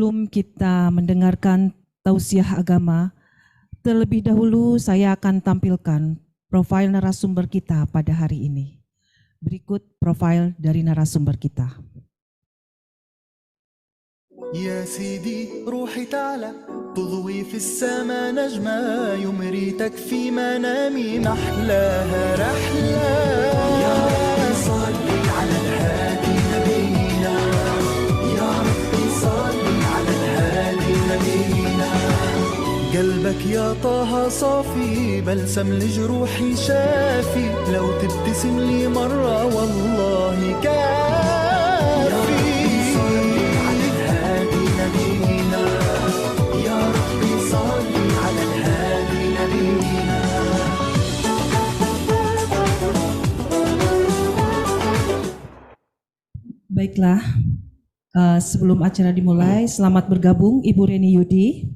Sebelum kita mendengarkan tausiah agama, terlebih dahulu saya akan tampilkan profil narasumber kita pada hari ini. Berikut profil dari narasumber kita. يا سيدي روحي تعالى تضوي في السما نجمة يمريتك في منامي محلاها رحلة يا ربي صلي على الهادي نبينا يا ربي صلي على الهادي نبينا قلبك يا طه صافي بلسم لجروحي شافي لو تبتسم لي مرة والله كافي Baiklah, sebelum acara dimulai, selamat bergabung Ibu Reni Yudi.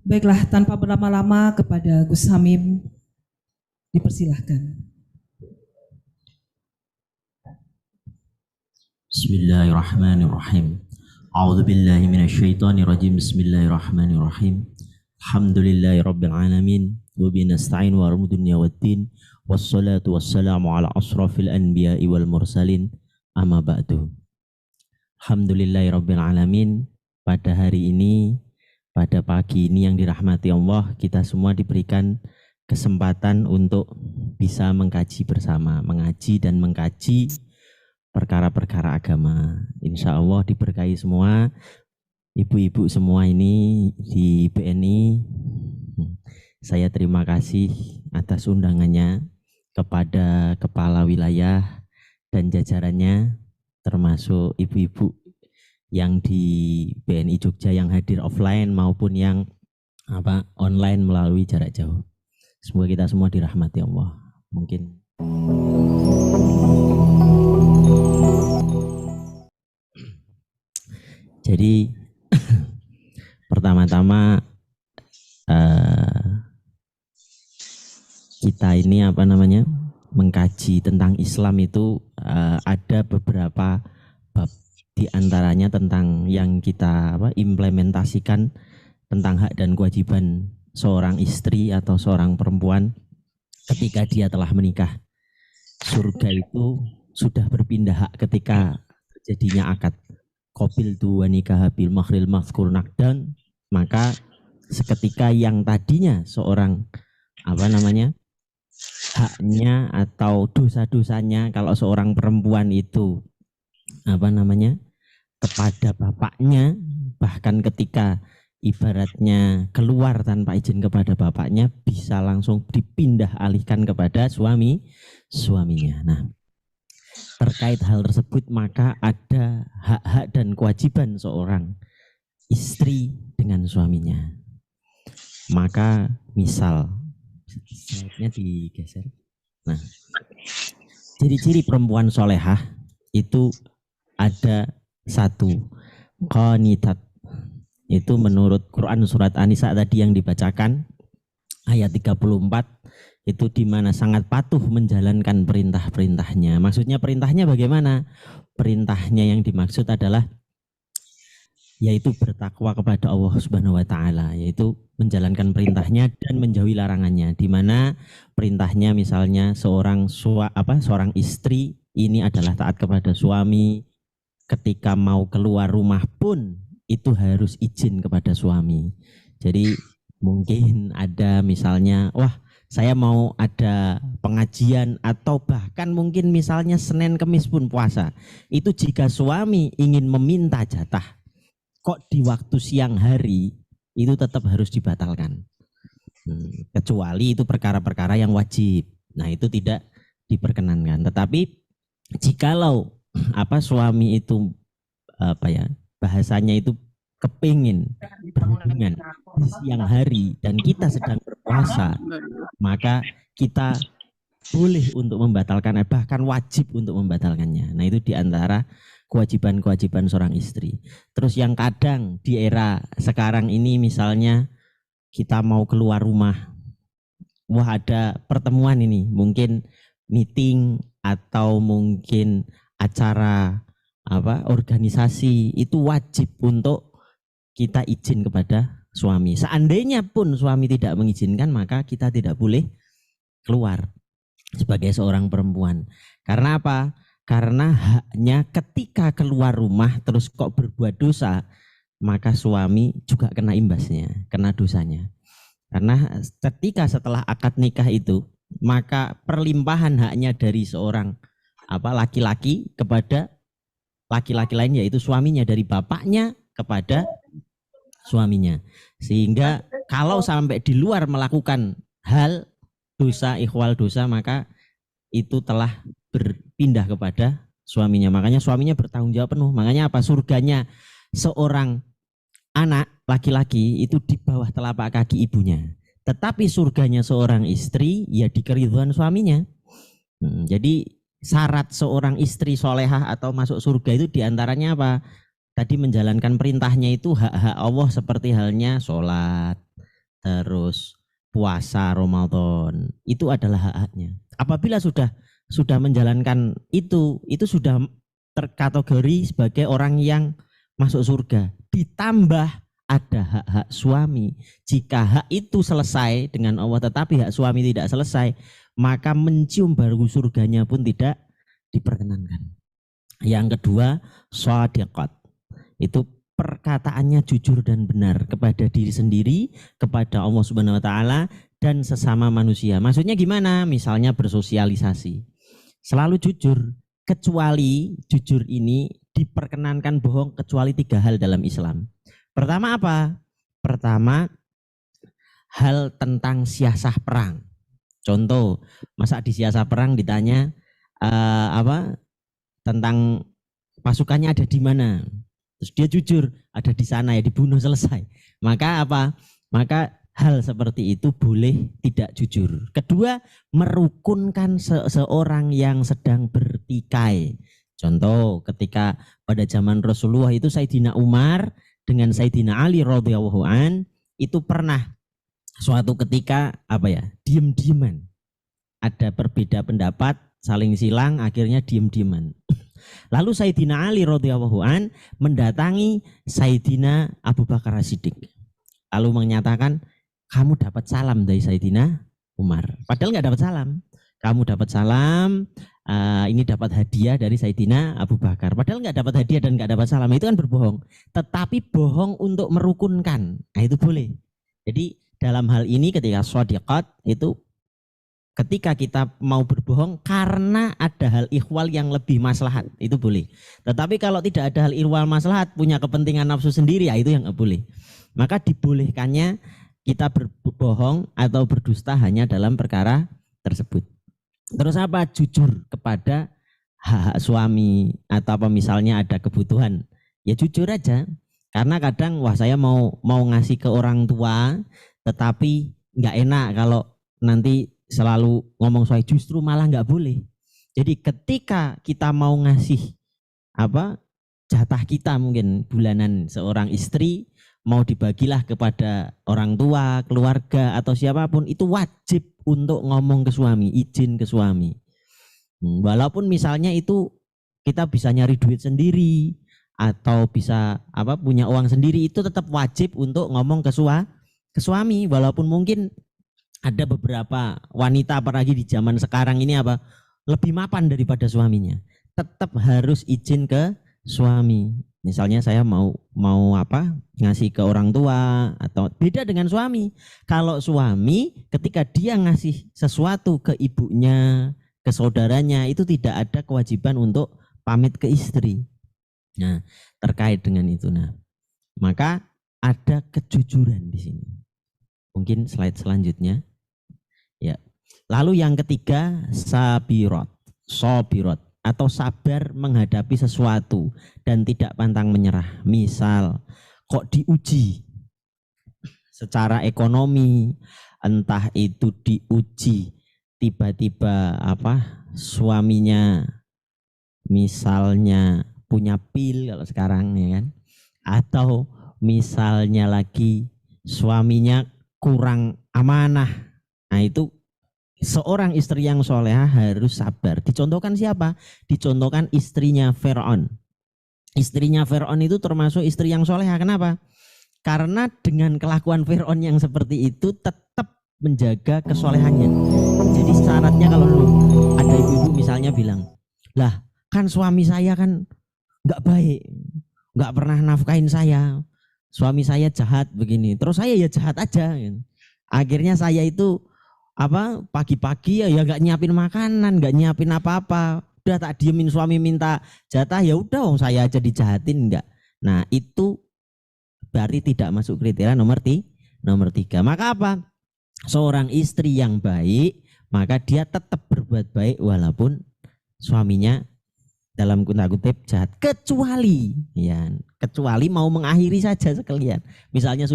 Baiklah, tanpa berlama-lama kepada Gus Hamim, dipersilahkan. Bismillahirrahmanirrahim. A'udzu billahi minasyaitonir rajim. Bismillahirrahmanirrahim. Alhamdulillahirabbil alamin wa bihi nasta'in wa umurud dunya waddin. Wassalatu wassalamu ala asrafil anbiya'i wal mursalin, amma ba'du. Alhamdulillahirabbil alamin. Pada hari ini, pada pagi ini yang dirahmati Allah, kita semua diberikan kesempatan untuk bisa mengkaji bersama, mengaji dan mengkaji perkara-perkara agama. Insya Allah diberkahi semua, ibu-ibu semua ini di BNI. Saya terima kasih atas undangannya kepada kepala wilayah dan jajarannya, termasuk ibu-ibu yang di BNI Jogja yang hadir offline maupun yang online melalui jarak jauh. Semoga kita semua dirahmati Allah. Mungkin jadi pertama-tama kita ini mengkaji tentang Islam itu ada beberapa bab, di antaranya tentang yang kita implementasikan tentang hak dan kewajiban seorang istri atau seorang perempuan ketika dia telah menikah. Surga itu sudah berpindah hak ketika terjadinya akad. Qabil tu wa nikah bil makhril mazkur nakdan, maka seketika yang tadinya seorang haknya atau dosa-dosanya kalau seorang perempuan itu kepada bapaknya, bahkan ketika ibaratnya keluar tanpa izin kepada bapaknya, bisa langsung dipindah alihkan kepada suaminya. Nah, terkait hal tersebut maka ada hak-hak dan kewajiban seorang istri dengan suaminya. Maka misal, slide-nya digeser. Nah, ciri-ciri perempuan solehah itu ada satu, qanitat. Itu menurut Quran surat An-Nisa tadi yang dibacakan ayat 34, itu di mana sangat patuh menjalankan perintah-perintahnya. Maksudnya perintahnya bagaimana? Perintahnya yang dimaksud adalah yaitu bertakwa kepada Allah Subhanahu wa taala, yaitu menjalankan perintahnya dan menjauhi larangannya. Di mana perintahnya misalnya seorang istri ini adalah taat kepada suami, ketika mau keluar rumah pun itu harus izin kepada suami. Jadi mungkin ada misalnya, saya mau ada pengajian atau bahkan mungkin misalnya Senin Kemis pun puasa. Itu jika suami ingin meminta jatah, kok di waktu siang hari itu tetap harus dibatalkan. Kecuali itu perkara-perkara yang wajib. Nah, itu tidak diperkenankan. Tetapi jikalau suami itu bahasanya itu kepingin berhubungan di siang hari dan kita sedang berpuasa, maka kita boleh untuk membatalkan, bahkan wajib untuk membatalkannya. Nah, itu diantara kewajiban-kewajiban seorang istri. Terus yang kadang di era sekarang ini misalnya kita mau keluar rumah, ada pertemuan ini, mungkin meeting atau mungkin acara organisasi, itu wajib untuk kita izin kepada suami. Seandainya pun suami tidak mengizinkan, maka kita tidak boleh keluar sebagai seorang perempuan. Karena apa? Karena haknya ketika keluar rumah terus kok berbuat dosa, maka suami juga kena imbasnya, kena dosanya. Karena ketika setelah akad nikah itu, maka perlimpahan haknya dari seorang laki-laki kepada laki-laki lain, yaitu suaminya, dari bapaknya kepada suaminya. Sehingga kalau sampai di luar melakukan hal dosa, ikhwal dosa, maka itu telah berpindah kepada suaminya. Makanya suaminya bertanggung jawab penuh. Makanya apa? Surganya seorang anak laki-laki itu di bawah telapak kaki ibunya. Tetapi surganya seorang istri ya di keridhaan suaminya. Jadi syarat seorang istri solehah atau masuk surga itu diantaranya apa? Tadi menjalankan perintahnya itu hak-hak Allah, seperti halnya sholat, terus puasa Ramadan, itu adalah hak-haknya. Apabila sudah menjalankan itu sudah terkategori sebagai orang yang masuk surga. Ditambah ada hak-hak suami. Jika hak itu selesai dengan Allah tetapi hak suami tidak selesai, maka mencium bau surganya pun tidak diperkenankan. Yang kedua, shadiqat. Itu perkataannya jujur dan benar kepada diri sendiri, kepada Allah Subhanahu wa taala, dan sesama manusia. Maksudnya gimana? Misalnya bersosialisasi. Selalu jujur, kecuali jujur ini diperkenankan bohong kecuali 3 hal dalam Islam. Pertama apa? Pertama, hal tentang siasah perang. Contoh, masa di siasah perang ditanya tentang pasukannya ada di mana? Terus dia jujur, ada di sana, ya dibunuh, selesai. Maka apa? Maka hal seperti itu boleh tidak jujur. Kedua, merukunkan seseorang yang sedang bertikai. Contoh, ketika pada zaman Rasulullah itu Sayyidina Umar dengan Sayyidina Ali radhiyallahu an itu pernah suatu ketika diem-dieman. Ada berbeda pendapat, saling silang, akhirnya diem-dieman. Lalu Sayyidina Ali radhiyallahu an mendatangi Sayyidina Abu Bakar As-Siddiq. Lalu menyatakan, kamu dapat salam dari Sayyidina Umar. Padahal nggak dapat salam. Kamu dapat salam, ini dapat hadiah dari Sayyidina Abu Bakar. Padahal nggak dapat hadiah dan nggak dapat salam, itu kan berbohong. Tetapi bohong untuk merukunkan, nah itu boleh. Jadi dalam hal ini ketika shadiqat itu ketika kita mau berbohong karena ada hal ikhwal yang lebih maslahat, itu boleh. Tetapi kalau tidak ada hal ikhwal maslahat, punya kepentingan nafsu sendiri, ya itu yang nggak boleh. Maka dibolehkannya kita berbohong atau berdusta hanya dalam perkara tersebut. Terus apa? Jujur kepada hak suami, atau misalnya ada kebutuhan, ya jujur aja. Karena kadang saya mau ngasih ke orang tua, tetapi nggak enak kalau nanti selalu ngomong soal, justru malah nggak boleh. Jadi ketika kita mau ngasih jatah kita mungkin bulanan seorang istri, mau dibagilah kepada orang tua, keluarga atau siapapun, itu wajib untuk ngomong ke suami, izin ke suami. Walaupun misalnya itu kita bisa nyari duit sendiri atau bisa punya uang sendiri, itu tetap wajib untuk ngomong ke suami. Walaupun mungkin ada beberapa wanita apalagi di zaman sekarang ini lebih mapan daripada suaminya, tetap harus izin ke suami. Misalnya saya mau ngasih ke orang tua, atau beda dengan suami. Kalau suami ketika dia ngasih sesuatu ke ibunya, ke saudaranya, itu tidak ada kewajiban untuk pamit ke istri. Nah, terkait dengan itu, maka ada kejujuran di sini. Mungkin slide selanjutnya. Ya. Lalu yang ketiga, sabirat atau sabar menghadapi sesuatu dan tidak pantang menyerah. Misal kok diuji secara ekonomi, entah itu diuji tiba-tiba suaminya misalnya punya pil kalau sekarang, ya kan, atau misalnya lagi suaminya kurang amanah. Nah itu seorang istri yang solehah harus sabar. Dicontohkan siapa? Dicontohkan istrinya Fir'aun. istrinya Fir'aun itu termasuk istri yang soleha. Kenapa? Karena dengan kelakuan Fir'aun yang seperti itu tetap menjaga kesolehannya. Jadi syaratnya kalau ada ibu-ibu misalnya bilang, lah kan suami saya kan nggak baik, nggak pernah nafkahin saya, suami saya jahat begini, terus saya ya jahat aja. Akhirnya saya itu pagi-pagi ya nggak nyiapin makanan, nggak nyiapin apa-apa, udah tak diemin suami minta jatah ya udah saya aja dijahatin enggak. Nah itu berarti tidak masuk kriteria nomor 3. Maka apa? Seorang istri yang baik maka dia tetap berbuat baik walaupun suaminya dalam kutip jahat, kecuali mau mengakhiri saja sekalian. Misalnya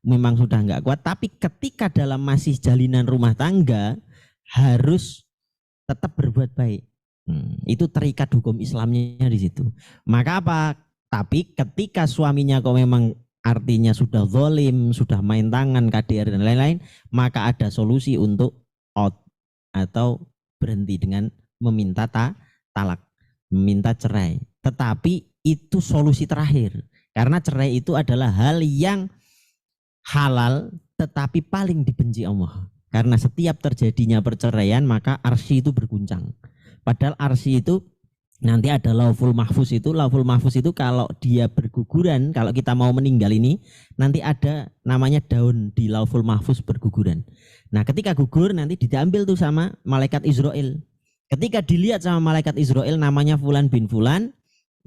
memang sudah nggak kuat, tapi ketika dalam masih jalinan rumah tangga harus tetap berbuat baik. Itu terikat hukum Islamnya di situ. Maka apa? Tapi ketika suaminya kok memang artinya sudah zalim, sudah main tangan, KDR dan lain-lain, maka ada solusi untuk out atau berhenti dengan meminta talak, meminta cerai. Tetapi itu solusi terakhir. Karena cerai itu adalah hal yang halal tetapi paling dibenci Allah. Karena setiap terjadinya perceraian maka arsy itu berguncang. Padahal arsy itu nanti ada lauful mahfuz itu. Lauful mahfuz itu kalau dia berguguran, kalau kita mau meninggal ini, nanti ada namanya daun di lauful mahfuz berguguran. Nah ketika gugur nanti diambil tuh sama malaikat Israel. Ketika dilihat sama malaikat Israel namanya Fulan bin Fulan,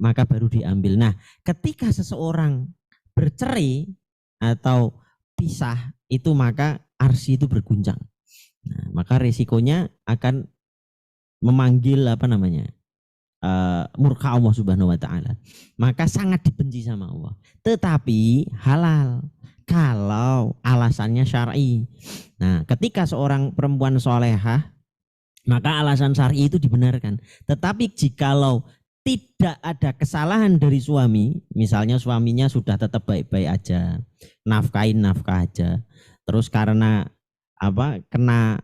maka baru diambil. Nah ketika seseorang bercerai atau pisah itu maka arsy itu berguncang. Nah, maka resikonya akan memanggil murka Allah Subhanahu wa taala. Maka sangat dibenci sama Allah. Tetapi halal kalau alasannya syar'i. Nah, ketika seorang perempuan solehah maka alasan syar'i itu dibenarkan. Tetapi jikalau tidak ada kesalahan dari suami, misalnya suaminya sudah tetap baik-baik aja, nafkah aja. Terus karena kena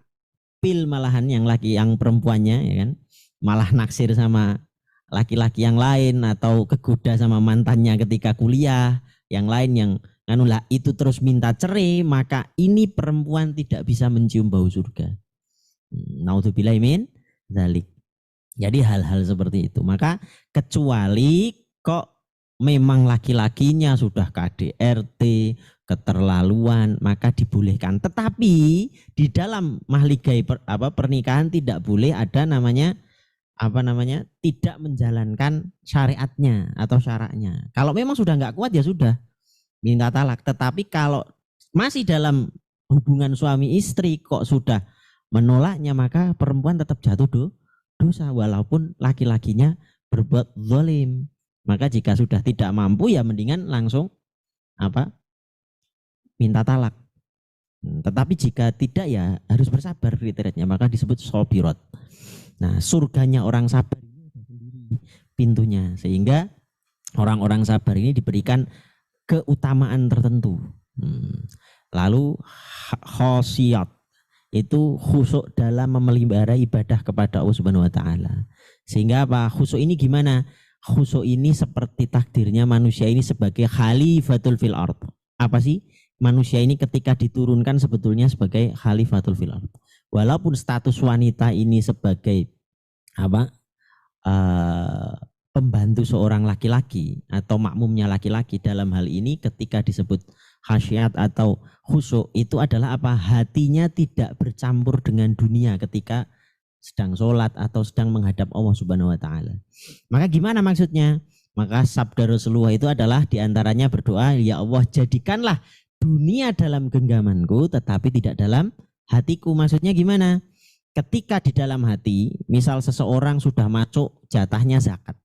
pil malahan yang perempuannya ya kan, malah naksir sama laki-laki yang lain atau kegoda sama mantannya ketika kuliah, yang lain yang itu terus minta cerai, maka ini perempuan tidak bisa mencium bau surga. Naudzubillahi min dzalik. Jadi hal-hal seperti itu. Maka kecuali kok memang laki-lakinya sudah KDRT, keterlaluan, maka dibolehkan. Tetapi di dalam mahligai pernikahan tidak boleh ada namanya tidak menjalankan syariatnya atau syaraknya. Kalau memang sudah nggak kuat ya sudah minta talak. Tetapi kalau masih dalam hubungan suami istri kok sudah menolaknya, maka perempuan tetap jatuh dosa walaupun laki-lakinya berbuat zalim. Maka jika sudah tidak mampu ya mendingan langsung minta talak. Tetapi jika tidak ya harus bersabar kriterianya, maka disebut sobirat. Nah, surganya orang sabar ini ada sendiri pintunya, sehingga orang-orang sabar ini diberikan keutamaan tertentu. Lalu khosiyat itu khusyuk dalam memelihara ibadah kepada Allah Subhanahu wa taala. Sehingga khusyuk ini gimana? Khusyuk ini seperti takdirnya manusia ini sebagai khalifatul fil ard. Apa sih? Manusia ini ketika diturunkan sebetulnya sebagai khalifatul fil ard. Walaupun status wanita ini sebagai pembantu seorang laki-laki atau makmumnya laki-laki, dalam hal ini ketika disebut khasyat atau khusyuk itu adalah hatinya tidak bercampur dengan dunia ketika sedang sholat atau sedang menghadap Allah Subhanahu wa taala. Maka gimana maksudnya? Maka sabda Rasulullah itu adalah diantaranya berdoa, ya Allah jadikanlah dunia dalam genggamanku tetapi tidak dalam hatiku. Maksudnya gimana? Ketika di dalam hati, misal seseorang sudah masuk jatahnya zakat.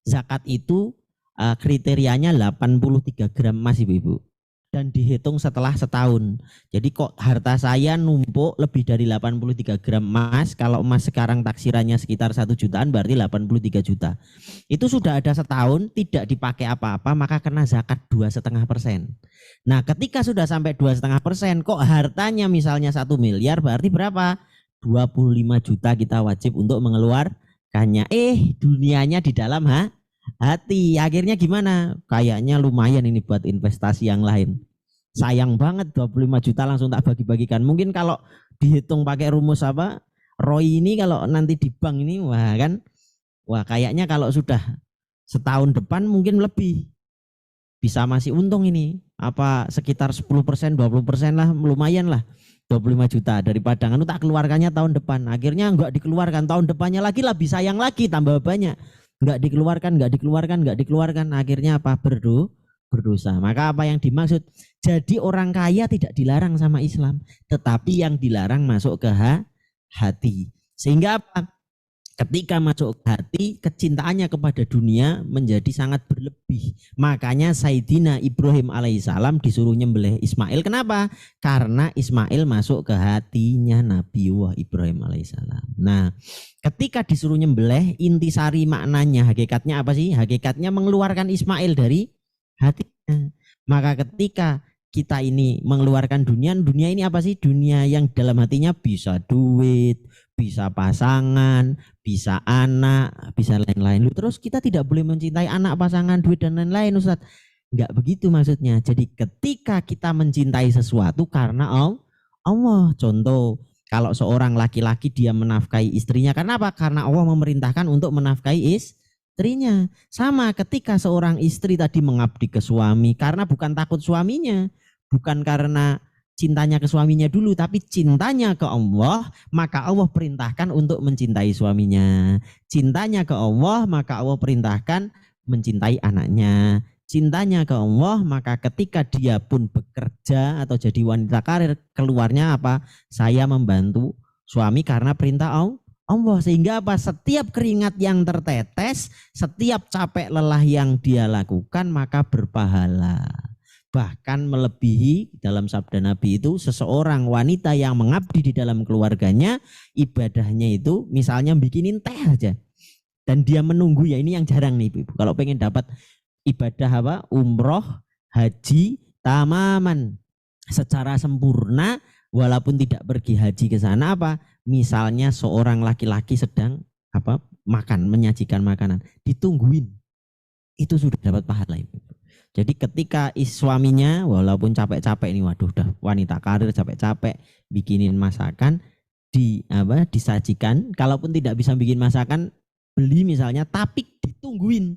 Zakat itu kriterianya 83 gram emas ibu-ibu. Dan dihitung setelah setahun. Jadi kok harta saya numpuk lebih dari 83 gram emas. Kalau emas sekarang taksirannya sekitar 1 jutaan berarti 83 juta. Itu sudah ada setahun tidak dipakai apa-apa, maka kena zakat 2,5%. Nah ketika sudah sampai 2,5%, kok hartanya misalnya 1 miliar berarti berapa? 25 juta kita wajib untuk mengeluarkannya. Dunianya di dalam hati. Akhirnya gimana? Kayaknya lumayan ini buat investasi yang lain. Sayang banget 25 juta langsung tak bagi-bagikan. Mungkin kalau dihitung pakai rumus apa, ROI ini kalau nanti di bank ini wah kayaknya kalau sudah setahun depan mungkin lebih. Bisa masih untung ini. Apa sekitar 10%, 20% lah, lumayan lah. 25 juta daripada kan tak keluarkannya tahun depan. Akhirnya enggak dikeluarkan, tahun depannya lagi lebih sayang lagi, tambah banyak. Enggak dikeluarkan. Akhirnya apa? Berdosa. Maka apa yang dimaksud? Jadi orang kaya tidak dilarang sama Islam, tetapi yang dilarang masuk ke hati. Sehingga apa? Ketika masuk ke hati, kecintaannya kepada dunia menjadi sangat berlebih. Makanya Sayyidina Ibrahim alaihissalam disuruh nyembelih Ismail. Kenapa? Karena Ismail masuk ke hatinya Nabiullah Ibrahim alaihissalam. Nah, ketika disuruh nyembelih, intisari maknanya, hakikatnya apa sih? Hakikatnya mengeluarkan Ismail dari hatinya. Maka ketika kita ini mengeluarkan dunia ini apa sih? Dunia yang dalam hatinya bisa duit, bisa pasangan, bisa anak, bisa lain-lain. Terus kita tidak boleh mencintai anak, pasangan, duit dan lain-lain, Ustaz. Enggak begitu maksudnya. Jadi ketika kita mencintai sesuatu karena Allah, contoh kalau seorang laki-laki dia menafkahi istrinya karena apa? Karena Allah memerintahkan untuk menafkahi istrinya. Sama ketika seorang istri tadi mengabdi ke suami karena bukan takut suaminya, bukan karena cintanya ke suaminya dulu, tapi cintanya ke Allah, maka Allah perintahkan untuk mencintai suaminya. Cintanya ke Allah, maka Allah perintahkan mencintai anaknya. Cintanya ke Allah, maka ketika dia pun bekerja atau jadi wanita karir, keluarnya apa? Saya membantu suami karena perintah Allah. Sehingga apa? Setiap keringat yang tertetes, setiap capek lelah yang dia lakukan, maka berpahala. Bahkan melebihi dalam sabda Nabi itu seseorang wanita yang mengabdi di dalam keluarganya, ibadahnya itu misalnya bikinin teh aja dan dia menunggu, ya ini yang jarang nih Ibu. Kalau pengen dapat ibadah apa? Umroh, haji, tamaman secara sempurna walaupun tidak pergi haji ke sana apa? Misalnya seorang laki-laki sedang apa? Makan, menyajikan makanan, ditungguin. Itu sudah dapat pahala Ibu. Jadi ketika suaminya walaupun capek-capek ini, waduh dah wanita karir capek-capek bikinin masakan, disajikan, kalaupun tidak bisa bikin masakan beli misalnya, tapi ditungguin,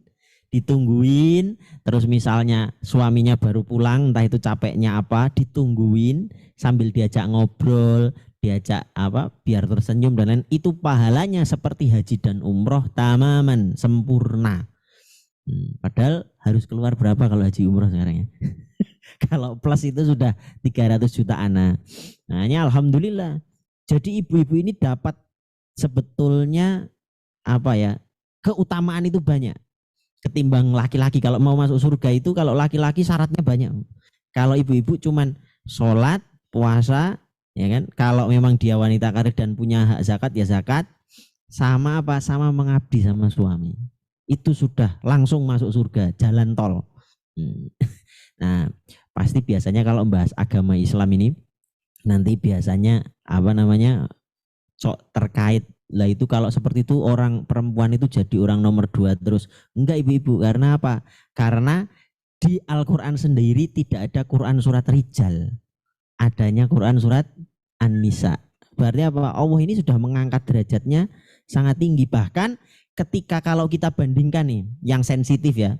terus misalnya suaminya baru pulang, entah itu capeknya apa, ditungguin sambil diajak ngobrol, diajak apa biar tersenyum dan lain, itu pahalanya seperti haji dan umroh tamaman, sempurna. Padahal harus keluar berapa kalau haji umroh sekarang ya? Kalau plus itu sudah 300 jutaan. Nah ini alhamdulillah. Jadi ibu-ibu ini dapat sebetulnya apa ya, keutamaan itu banyak ketimbang laki-laki. Kalau mau masuk surga itu, kalau laki-laki syaratnya banyak. Kalau ibu-ibu cuman sholat, puasa, ya kan? Kalau memang dia wanita karir dan punya hak zakat ya zakat, sama apa? Sama mengabdi sama suami. Itu sudah langsung masuk surga, jalan tol. Nah, pasti biasanya kalau membahas agama Islam ini nanti biasanya apa namanya terkait lah itu, kalau seperti itu orang perempuan itu jadi orang nomor 2 terus. Enggak ibu-ibu, karena apa? Karena di Al-Quran sendiri tidak ada Quran surat Rijal, adanya Quran surat An-Nisa. Berarti apa? Allah ini sudah mengangkat derajatnya sangat tinggi. Bahkan ketika kalau kita bandingkan nih yang sensitif ya,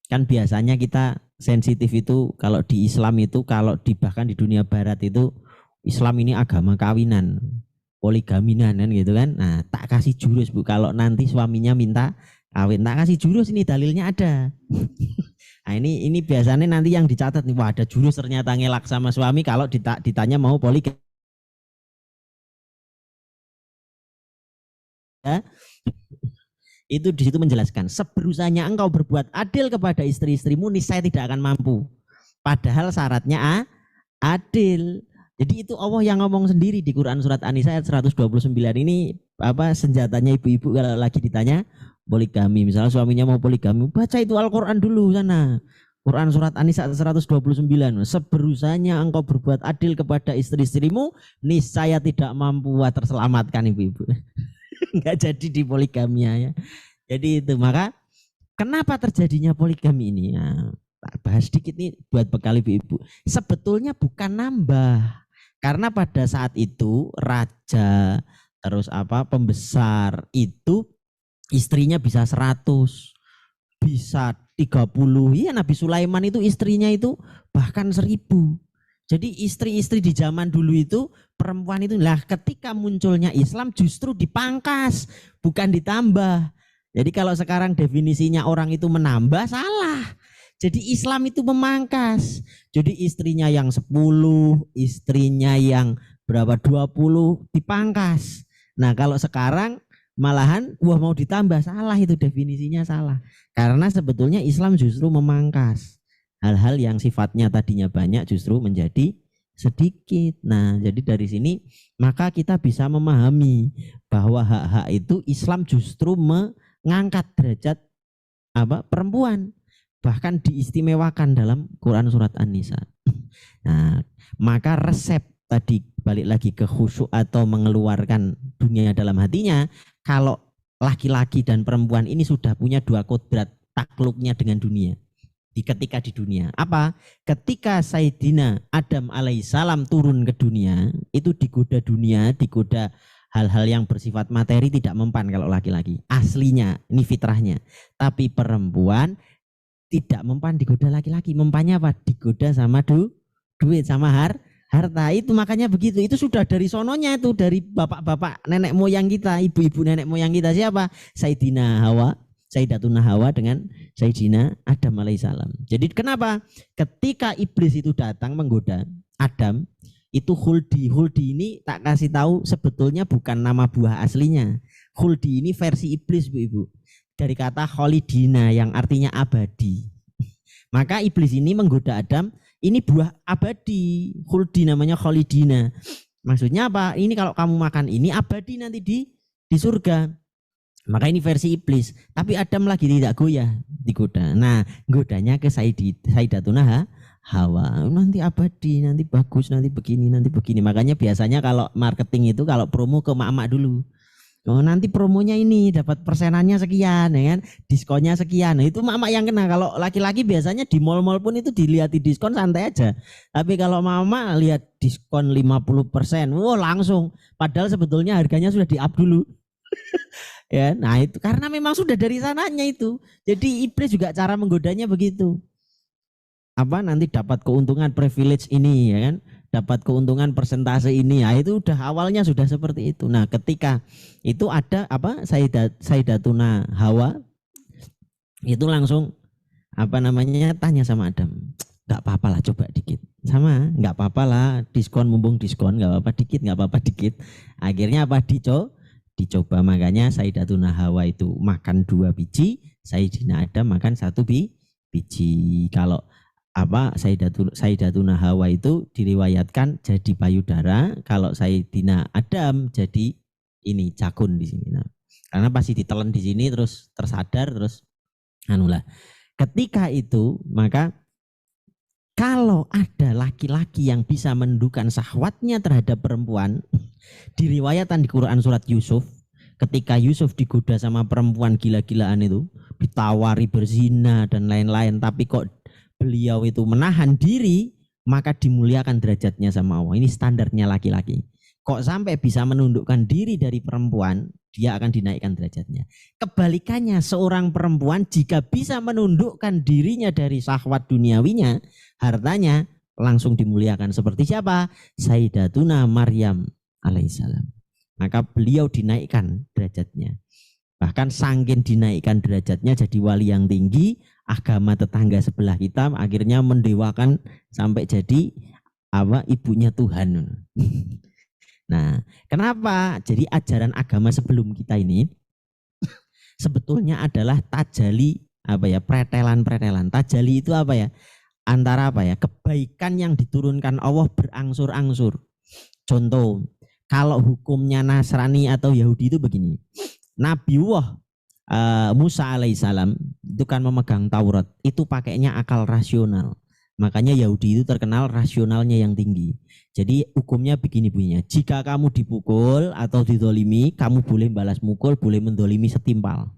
kan biasanya kita sensitif itu kalau di Islam itu, kalau bahkan di dunia barat itu Islam ini agama kawinan, poligaminan kan gitu kan. Nah tak kasih jurus Bu, kalau nanti suaminya minta kawin tak kasih jurus, ini dalilnya ada. Nah ini biasanya nanti yang dicatat nih, wah ada jurus ternyata ngelak sama suami kalau ditanya mau poligami. Itu di situ menjelaskan, seberusanya engkau berbuat adil kepada istri-istrimu, niscaya tidak akan mampu. Padahal syaratnya adil. Jadi itu Allah yang ngomong sendiri di Quran surat An-Nisa ayat 129 ini, apa senjatanya ibu-ibu kalau lagi ditanya poligami. Misalnya suaminya mau poligami, baca itu Al-Quran dulu sana. Quran surat An-Nisa 129, seberusanya engkau berbuat adil kepada istri-istrimu, niscaya tidak mampu terselamatkan ibu-ibu. Enggak jadi di poligamia ya. Jadi itu, maka kenapa terjadinya poligami ini? Nah, bahas sedikit nih buat bekal ibu-ibu. Sebetulnya bukan nambah. Karena pada saat itu raja terus pembesar itu istrinya bisa 100, bisa 30. Iya, Nabi Sulaiman itu istrinya itu bahkan 1000. Jadi istri-istri di zaman dulu itu perempuan itu lah, ketika munculnya Islam justru dipangkas, bukan ditambah. Jadi kalau sekarang definisinya orang itu menambah, salah. Jadi Islam itu memangkas. Jadi istrinya yang 10, istrinya yang berapa 20 dipangkas. Nah, kalau sekarang malahan mau ditambah, salah, itu definisinya salah. Karena sebetulnya Islam justru memangkas. Hal-hal yang sifatnya tadinya banyak justru menjadi sedikit. Nah, jadi dari sini maka kita bisa memahami bahwa hak-hak itu Islam justru mengangkat derajat perempuan, bahkan diistimewakan dalam Quran surat An-Nisa. Nah, maka resep tadi balik lagi ke khusyuk atau mengeluarkan dunia dalam hatinya. Kalau laki-laki dan perempuan ini sudah punya dua kodrat takluknya dengan dunia ketika di dunia. Apa? Ketika Sayyidina Adam alaihissalam turun ke dunia, itu digoda dunia, digoda hal-hal yang bersifat materi, tidak mempan kalau laki-laki. Aslinya, ini fitrahnya. Tapi perempuan tidak mempan digoda laki-laki. Mempannya apa? Digoda sama duit, sama harta. Itu makanya begitu. Itu sudah dari sononya itu, dari bapak-bapak nenek moyang kita, ibu-ibu nenek moyang kita. Siapa? Sayyidina Hawa, Sayyidatuna Hawa dengan Sayyidina Adam alaihissalam. Jadi kenapa? Ketika iblis itu datang menggoda Adam, itu Khuldi. Khuldi ini tak kasih tahu sebetulnya bukan nama buah aslinya. Khuldi ini versi iblis, Bu Ibu. Dari kata Khalidina yang artinya abadi. Maka iblis ini menggoda Adam, ini buah abadi. Khuldi namanya Khalidina. Maksudnya apa? Ini kalau kamu makan ini abadi nanti di surga. Maka ini versi iblis. Tapi Adam lagi tidak goyah, digoda. Nah, godanya ke Sayyidatuna Hawa. Nanti abadi, nanti bagus, nanti begini, nanti begini. Makanya biasanya kalau marketing itu kalau promo ke mak-mak dulu. Oh, nanti promonya ini dapat persenannya sekian, ya kan? Diskonnya sekian. Nah, itu mak-mak yang kena. Kalau laki-laki biasanya di mall-mall pun itu dilihat di diskon santai aja. Tapi kalau mama lihat diskon 50%, langsung. Padahal sebetulnya harganya sudah di-up dulu. Ya, nah itu karena memang sudah dari sananya itu. Jadi iblis juga cara menggodanya begitu. Nanti dapat keuntungan privilege ini, ya kan? Dapat keuntungan persentase ini. Nah, itu udah awalnya sudah seperti itu. Nah, ketika itu ada Sayyidatuna Hawa itu langsung tanya sama Adam. Enggak apa-apa lah, coba dikit. Sama, enggak apa-apa lah, diskon mumpung diskon, enggak apa-apa dikit, enggak apa-apa dikit. Akhirnya dicoba, makanya Sayyidatuna Hawa itu makan 2 biji, Sayyidina Adam makan 1 biji. Kalau Sayyidatuna Hawa itu diriwayatkan jadi payudara, kalau Sayyidina Adam jadi ini jakun di sini. Nah, karena pasti ditelan di sini terus tersadar terus Ketika itu maka kalau ada laki-laki yang bisa menundukkan syahwatnya terhadap perempuan, diriwayatkan di Quran surat Yusuf, ketika Yusuf digoda sama perempuan gila-gilaan itu, ditawari berzina dan lain-lain, tapi kok beliau itu menahan diri, maka dimuliakan derajatnya sama Allah. Ini standarnya laki-laki. Kok sampai bisa menundukkan diri dari perempuan, dia akan dinaikkan derajatnya. Kebalikannya, seorang perempuan jika bisa menundukkan dirinya dari syahwat duniawinya, hartanya langsung dimuliakan. Seperti siapa? Sayyidatuna Maryam alaihissalam. Maka beliau dinaikkan derajatnya. Bahkan saking dinaikkan derajatnya jadi wali yang tinggi, agama tetangga sebelah kita akhirnya mendewakan sampai jadi ibunya Tuhan. Nah, kenapa? Jadi ajaran agama sebelum kita ini sebetulnya adalah tajali pretelan-pretelan. Tajali itu antara kebaikan yang diturunkan Allah berangsur-angsur. Contoh, kalau hukumnya Nasrani atau Yahudi itu begini. Nabiullah Musa alaihissalam itu kan memegang Taurat, itu pakainya akal rasional. Makanya Yahudi itu terkenal rasionalnya yang tinggi. Jadi hukumnya begini bunyinya, jika kamu dipukul atau didolimi, kamu boleh balas mukul, boleh mendolimi setimpal.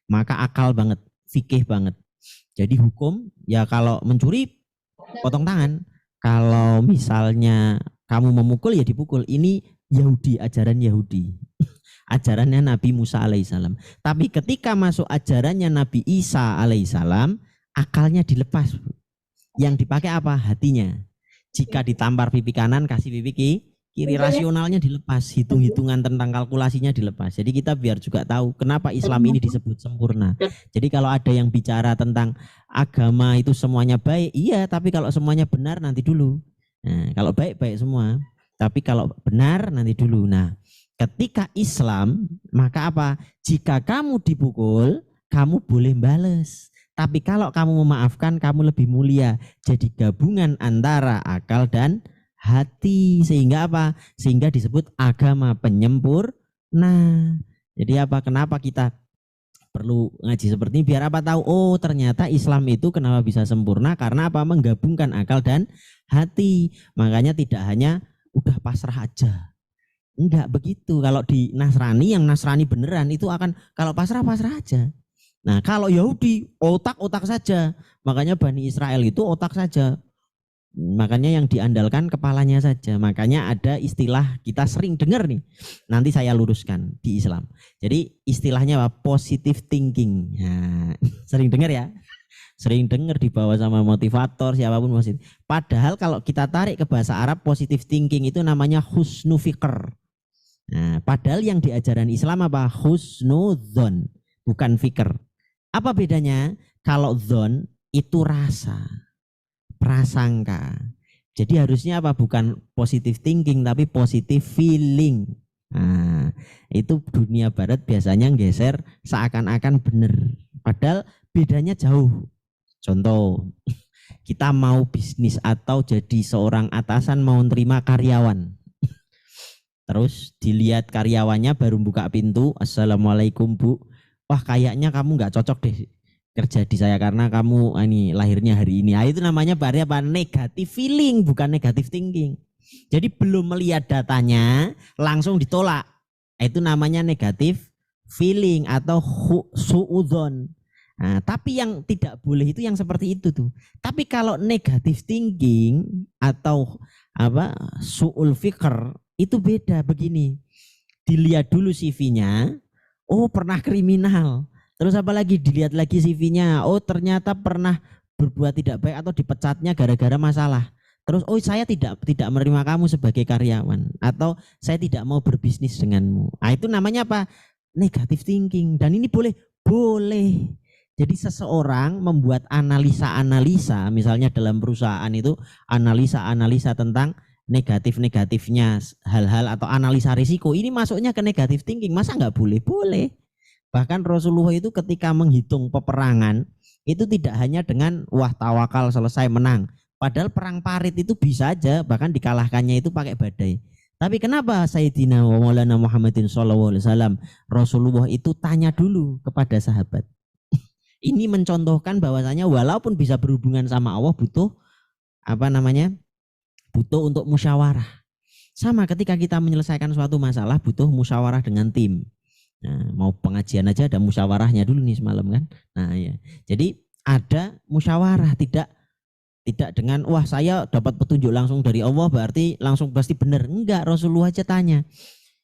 Maka akal banget, fikih banget. Jadi hukum ya kalau mencuri potong tangan, kalau misalnya kamu memukul ya dipukul. Ini Yahudi, ajaran Yahudi. Ajarannya Nabi Musa alaihissalam. Tapi ketika masuk ajarannya Nabi Isa alaihissalam, akalnya dilepas. Yang dipakai apa? Hatinya. Jika ditampar pipi kanan, kasih pipi kiri, rasionalnya dilepas, hitung-hitungan tentang kalkulasinya dilepas. Jadi kita biar juga tahu kenapa Islam ini disebut sempurna. Jadi kalau ada yang bicara tentang agama itu semuanya baik, iya, tapi kalau semuanya benar nanti dulu. Nah, kalau baik-baik semua, tapi kalau benar nanti dulu. Nah, ketika Islam, maka apa? Jika kamu dipukul, kamu boleh bales. Tapi kalau kamu memaafkan, kamu lebih mulia. Jadi gabungan antara akal dan hati. Sehingga apa? Sehingga disebut agama penyempurna. Jadi apa? Kenapa kita perlu ngaji seperti ini? Biar apa tahu, oh ternyata Islam itu kenapa bisa sempurna? Karena apa? Menggabungkan akal dan hati. Makanya tidak hanya udah pasrah aja. Enggak begitu. Kalau di Nasrani, yang Nasrani beneran itu akan kalau pasrah aja. Nah kalau Yahudi otak saja, makanya Bani Israel itu otak saja, makanya yang diandalkan kepalanya saja. Makanya ada istilah kita sering dengar nih, nanti saya luruskan di Islam. Jadi istilahnya apa? Positive thinking. Nah, sering dengar ya, sering dengar dibawa sama motivator siapapun positif. Padahal kalau kita tarik ke bahasa Arab, positive thinking itu namanya husnu fikr. Nah, padahal yang diajaran Islam apa? Husnudzon, bukan fikr. Apa bedanya? Kalau dzon itu rasa, prasangka. Jadi harusnya apa? Bukan positive thinking tapi positive feeling. Nah, itu dunia barat biasanya geser seakan-akan benar. Padahal bedanya jauh. Contoh, kita mau bisnis atau jadi seorang atasan mau terima karyawan. Terus dilihat karyawannya baru buka pintu, assalamualaikum bu. Wah kayaknya kamu nggak cocok deh kerja di saya karena kamu ini lahirnya hari ini. Nah, itu namanya apa? Negatif feeling, bukan negatif thinking. Jadi belum melihat datanya langsung ditolak. Itu namanya negatif feeling atau suudzon. Nah, tapi yang tidak boleh itu yang seperti itu tuh. Tapi kalau negatif thinking atau apa suul fikr itu beda begini. Dilihat dulu CV-nya. Oh pernah kriminal, terus apa lagi dilihat lagi CV-nya, oh ternyata pernah berbuat tidak baik atau dipecatnya gara-gara masalah. Terus oh saya tidak menerima kamu sebagai karyawan atau saya tidak mau berbisnis denganmu. Nah, itu namanya apa? Negative thinking. Dan ini boleh. Jadi seseorang membuat analisa misalnya dalam perusahaan itu analisa tentang negatifnya hal-hal atau analisa risiko, ini masuknya ke negatif thinking. Masa nggak boleh? Boleh. Bahkan Rasulullah itu ketika menghitung peperangan itu tidak hanya dengan wah tawakal selesai menang, padahal perang Parit itu bisa aja bahkan dikalahkannya itu pakai badai. Tapi kenapa Sayyidina wa Maulana Muhammadin sallallahu alaihi wasallam Rasulullah itu tanya dulu kepada sahabat. Ini mencontohkan bahwasanya walaupun bisa berhubungan sama Allah butuh butuh untuk musyawarah. Sama ketika kita menyelesaikan suatu masalah butuh musyawarah dengan tim. Nah, mau pengajian aja ada musyawarahnya dulu nih semalam kan. Nah ya, jadi ada musyawarah, tidak dengan wah saya dapat petunjuk langsung dari Allah berarti langsung pasti benar. Enggak, Rasulullah aja tanya.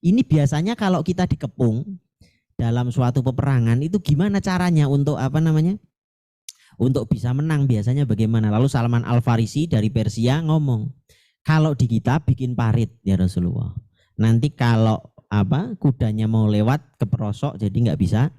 Ini biasanya kalau kita dikepung dalam suatu peperangan itu gimana caranya untuk untuk bisa menang biasanya bagaimana? Lalu Salman Al-Farisi dari Persia ngomong, kalau di kita bikin parit ya Rasulullah. Nanti kalau kudanya mau lewat keperosok jadi nggak bisa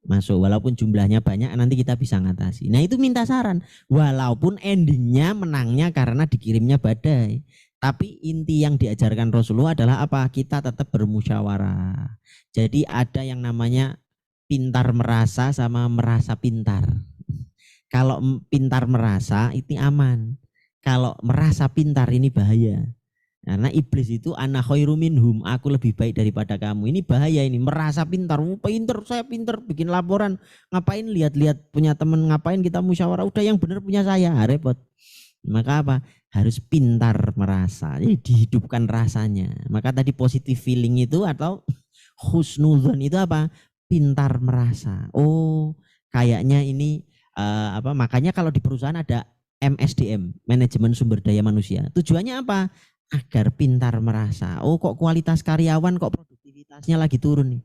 masuk. Walaupun jumlahnya banyak nanti kita bisa ngatasi. Nah itu minta saran. Walaupun endingnya menangnya karena dikirimnya badai. Tapi inti yang diajarkan Rasulullah adalah apa? Kita tetap bermusyawarah. Jadi ada yang namanya pintar merasa sama merasa pintar. Kalau pintar merasa itu aman. Kalau merasa pintar ini bahaya. Karena iblis itu ana khairu minhum, aku lebih baik daripada kamu. Ini bahaya ini, merasa pintar. Saya pintar bikin laporan. Ngapain lihat-lihat punya teman, ngapain kita musyawarah, udah yang benar punya saya, repot. Maka apa? Harus pintar merasa. Jadi dihidupkan rasanya. Maka tadi positive feeling itu atau husnudzon itu apa? Pintar merasa. Oh, kayaknya ini makanya kalau di perusahaan ada MSDM, manajemen sumber daya manusia. Tujuannya apa? Agar pintar merasa. Oh, kok kualitas karyawan kok produktivitasnya lagi turun nih.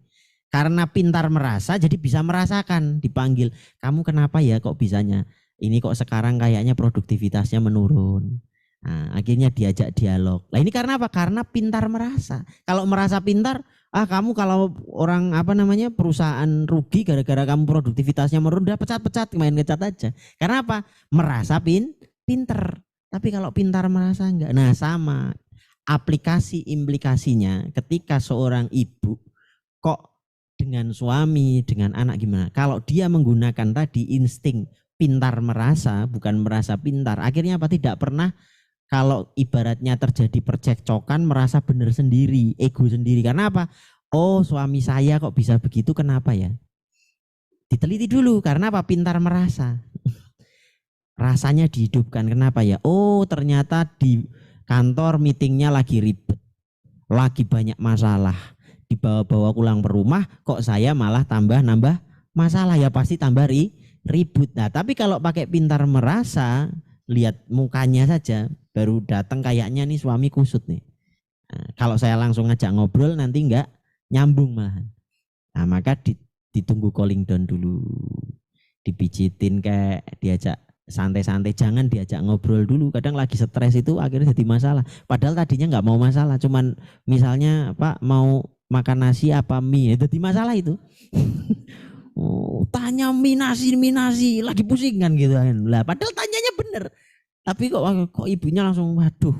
Karena pintar merasa jadi bisa merasakan, dipanggil. Kamu kenapa ya kok bisanya? Ini kok sekarang kayaknya produktivitasnya menurun. Nah, akhirnya diajak dialog. Nah, ini karena apa? Karena pintar merasa. Kalau merasa pintar, kamu kalau orang perusahaan rugi gara-gara kamu produktivitasnya menurun, udah pecat-pecat, main ngecat aja. Karena apa? Merasa pinter. Tapi kalau pintar merasa enggak. Nah, sama aplikasi implikasinya ketika seorang ibu kok dengan suami, dengan anak gimana? Kalau dia menggunakan tadi insting pintar merasa, bukan merasa pintar, akhirnya apa? Tidak pernah, kalau ibaratnya terjadi percekcokan, merasa benar sendiri, ego sendiri. Karena apa? Oh, suami saya kok bisa begitu, kenapa ya? Diteliti dulu, karena apa? Pintar merasa. Rasanya dihidupkan, kenapa ya? Oh, ternyata di kantor meetingnya lagi ribet, lagi banyak masalah. Dibawa-bawa pulang ke rumah, kok saya malah nambah masalah, ya pasti tambah ribut. Nah, tapi kalau pakai pintar merasa, lihat mukanya saja, baru datang kayaknya nih suami kusut nih. Nah, kalau saya langsung ngajak ngobrol nanti enggak nyambung malahan. Nah, maka ditunggu calling down dulu, dipijitin, kayak diajak santai-santai, jangan diajak ngobrol dulu. Kadang lagi stres itu akhirnya jadi masalah. Padahal tadinya nggak mau masalah, cuman misalnya Pak mau makan nasi apa mie, jadi masalah itu. Oh, tanya minasi lagi pusing kan gitu kan. Lah padahal tanyanya bener. Tapi kok ibunya langsung, waduh,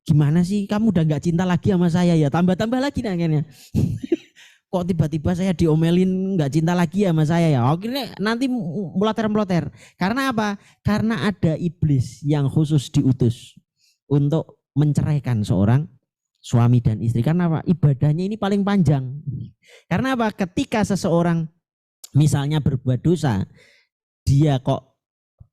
gimana sih kamu udah nggak cinta lagi sama saya ya? Tambah-tambah lagi akhirnya. Kok tiba-tiba saya diomelin nggak cinta lagi sama saya ya? Akhirnya nanti meloter-meloter. Karena apa? Karena ada iblis yang khusus diutus untuk menceraikan seorang suami dan istri. Karena apa? Ibadahnya ini paling panjang. Karena apa? Ketika seseorang misalnya berbuat dosa, dia kok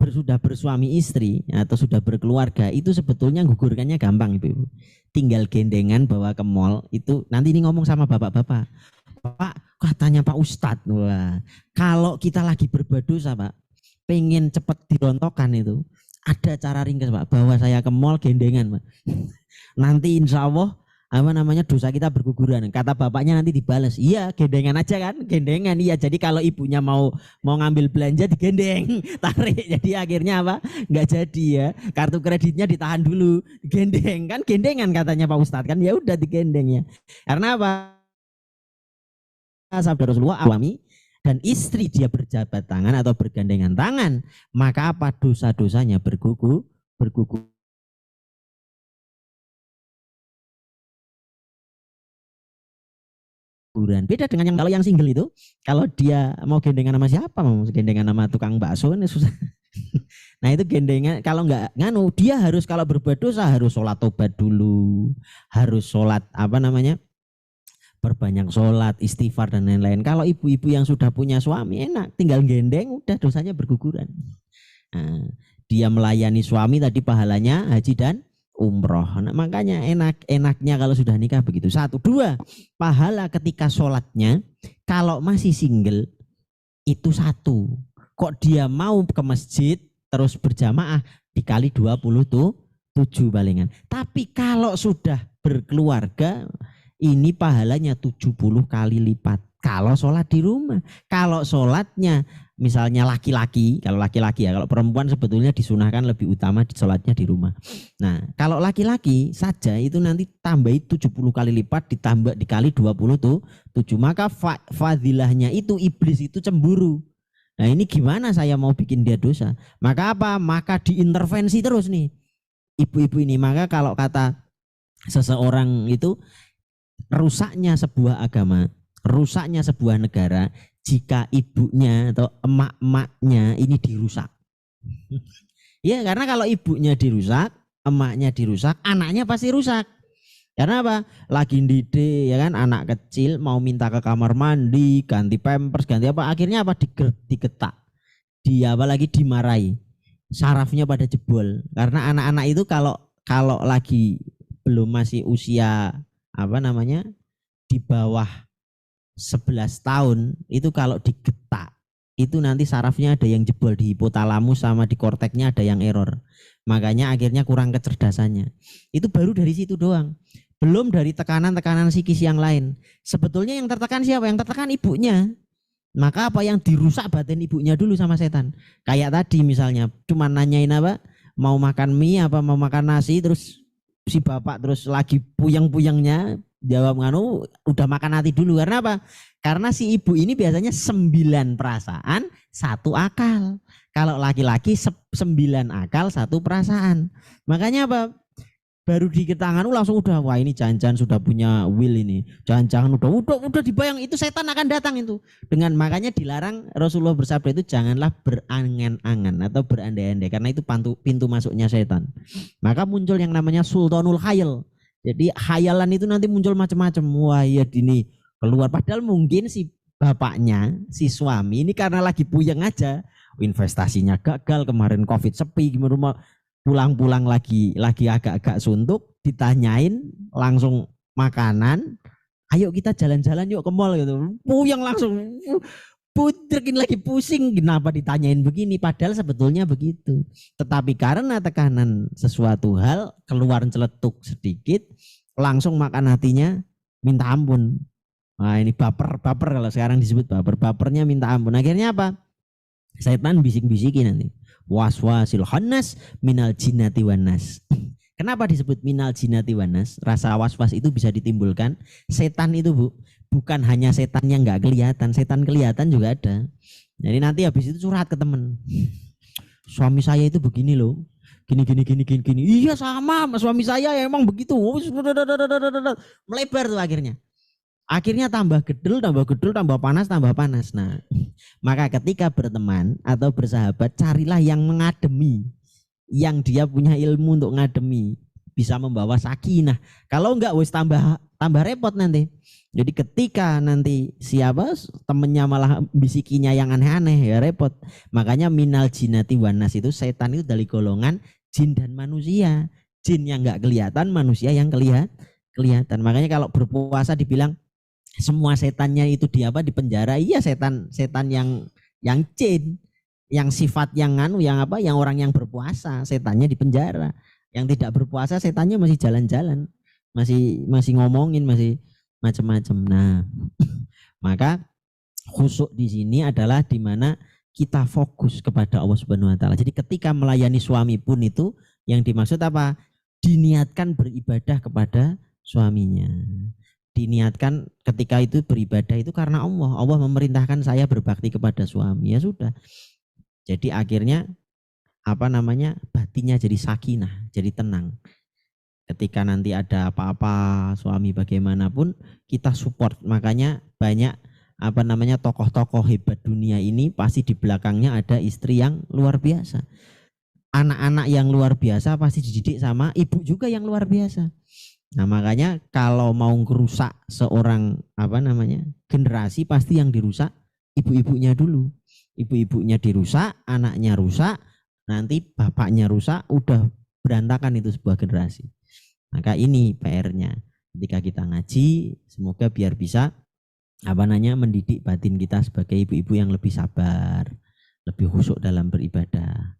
sudah bersuami istri atau sudah berkeluarga, itu sebetulnya gugurkannya gampang, Ibu. Tinggal gendengan bawa ke mall. Itu nanti ini ngomong sama bapak-bapak. Pak, katanya Pak Ustadz, wah, kalau kita lagi berbuat dosa, Pak, pengen cepet dirontokkan itu, ada cara ringkas, Pak. Bawa saya ke mall gendengan, Pak. Nanti insya Allah dosa kita berguguran. Kata bapaknya nanti dibales. Iya, gendengan aja kan, gendengan. Iya, jadi kalau ibunya mau ngambil belanja digendeng, tarik. Jadi akhirnya apa? Nggak jadi ya. Kartu kreditnya ditahan dulu, gendeng kan, gendengan katanya Pak Ustadz kan. Ya udah digendeng ya. Karena apa? Sabda Rasulullah, suami dan istri dia berjabat tangan atau bergandengan tangan, maka apa? Dosa-dosanya bergugur. Beda dengan yang kalau yang single itu, kalau dia mau gendengan sama siapa, mau gendengan sama tukang bakso ini susah. Nah itu gendengan, kalau nggak nganu, dia harus kalau berbuat dosa harus sholat tobat dulu, harus sholat perbanyak sholat, istighfar dan lain-lain. Kalau ibu-ibu yang sudah punya suami enak, tinggal gendeng, udah dosanya berguguran. Nah, dia melayani suami tadi pahalanya haji dan umroh. Nah, makanya enaknya kalau sudah nikah begitu. 1, 2, pahala ketika sholatnya kalau masih single itu 1. Kok dia mau ke masjid terus berjamaah dikali 27 palingan. Tapi kalau sudah berkeluarga ini pahalanya 70 kali lipat. Kalau sholat di rumah. Kalau sholatnya misalnya laki-laki, kalau laki-laki ya, kalau perempuan sebetulnya disunahkan lebih utama di sholatnya di rumah. Nah, kalau laki-laki saja itu nanti tambahi 70 kali lipat ditambah dikali 27, maka fadilahnya itu iblis itu cemburu. Nah, ini gimana saya mau bikin dia dosa? Maka apa? Maka diintervensi terus nih ibu-ibu ini. Maka kalau kata seseorang itu rusaknya sebuah agama, rusaknya sebuah negara jika ibunya atau emak-emaknya ini dirusak. Ya, karena kalau ibunya dirusak, emaknya dirusak, anaknya pasti rusak. Karena apa? Lagi didik ya kan, anak kecil mau minta ke kamar mandi, ganti pampers, ganti apa, akhirnya apa? Digetak. Dia apalagi dimarahi. Sarafnya pada jebol. Karena anak-anak itu kalau lagi belum masih usia di bawah 11 tahun itu kalau digetak itu nanti sarafnya ada yang jebol di hipotalamus sama di korteknya ada yang error. Makanya akhirnya kurang kecerdasannya. Itu baru dari situ doang. Belum dari tekanan-tekanan psikis yang lain. Sebetulnya yang tertekan siapa? Yang tertekan ibunya. Maka apa yang dirusak batin ibunya dulu sama setan. Kayak tadi misalnya cuma nanyain apa? Mau makan mie apa mau makan nasi, terus si bapak terus lagi puyeng-puyengnya jawab nganu udah makan hati dulu. Karena apa? Karena si ibu ini biasanya 9 perasaan 1 akal. Kalau laki-laki 9 akal 1 perasaan. Makanya apa? Baru diketahuan langsung udah wah ini jangan-jangan sudah punya will ini. Jangan-jangan udah dibayang itu setan akan datang itu. Dengan makanya dilarang Rasulullah bersabda itu janganlah berangan-angan atau berandai-andai karena itu pintu masuknya setan. Maka muncul yang namanya sultanul khayal. Jadi khayalan itu nanti muncul macam-macam. Wah ya ini keluar padahal mungkin si bapaknya, si suami ini karena lagi puyeng aja, investasinya gagal, kemarin Covid sepi, gimana pulang-pulang lagi agak-agak suntuk, ditanyain langsung makanan, ayo kita jalan-jalan yuk ke mall gitu. Puyeng langsung, putrekin lagi pusing, kenapa ditanyain begini, padahal sebetulnya begitu. Tetapi karena tekanan sesuatu hal, keluar celetuk sedikit, langsung makan hatinya minta ampun. Nah ini baper kalau sekarang disebut bapernya minta ampun. Akhirnya apa? Setan bisik-bisikin nanti. Waswasil khannas minal jinnati wanas. Kenapa disebut minal jinnati wanas? Rasa was-was itu bisa ditimbulkan setan itu Bu. Bukan hanya setan yang nggak kelihatan, setan kelihatan juga ada. Jadi nanti habis itu curhat ke temen. Suami saya itu begini loh. Gini. Iya sama suami saya ya emang begitu. Melebar tuh akhirnya. Akhirnya tambah gedel, tambah panas. Nah, maka ketika berteman atau bersahabat, carilah yang mengademi, yang dia punya ilmu untuk ngademi, bisa membawa sakinah. Kalau enggak, wis tambah repot nanti. Jadi ketika nanti siapa temennya malah bisikinya yang aneh-aneh, ya repot. Makanya minal jinnati wanas itu setan itu dari golongan jin dan manusia. Jin yang enggak kelihatan, manusia yang kelihatan. Makanya kalau berpuasa dibilang semua setannya itu di penjara. Iya setan yang jin, yang sifat yang orang yang berpuasa setannya di penjara. Yang tidak berpuasa setannya masih jalan-jalan, masih ngomongin, masih macam-macam. Nah, maka khusyuk di sini adalah di mana kita fokus kepada Allah Subhanahu wa taala. Jadi ketika melayani suami pun itu yang dimaksud apa? Diniatkan beribadah kepada suaminya. Diniatkan ketika itu beribadah itu karena Allah memerintahkan saya berbakti kepada suami, ya sudah. Jadi akhirnya batinnya jadi sakinah, jadi tenang. Ketika nanti ada apa-apa suami bagaimanapun kita support. Makanya banyak tokoh-tokoh hebat dunia ini pasti di belakangnya ada istri yang luar biasa. Anak-anak yang luar biasa pasti dididik sama ibu juga yang luar biasa. Nah makanya kalau mau ngerusak seorang generasi pasti yang dirusak ibu-ibunya dulu. Ibu-ibunya dirusak, anaknya rusak, nanti bapaknya rusak, udah berantakan itu sebuah generasi. Maka ini PR-nya. Ketika kita ngaji, semoga biar bisa mendidik batin kita sebagai ibu-ibu yang lebih sabar, lebih khusyuk dalam beribadah.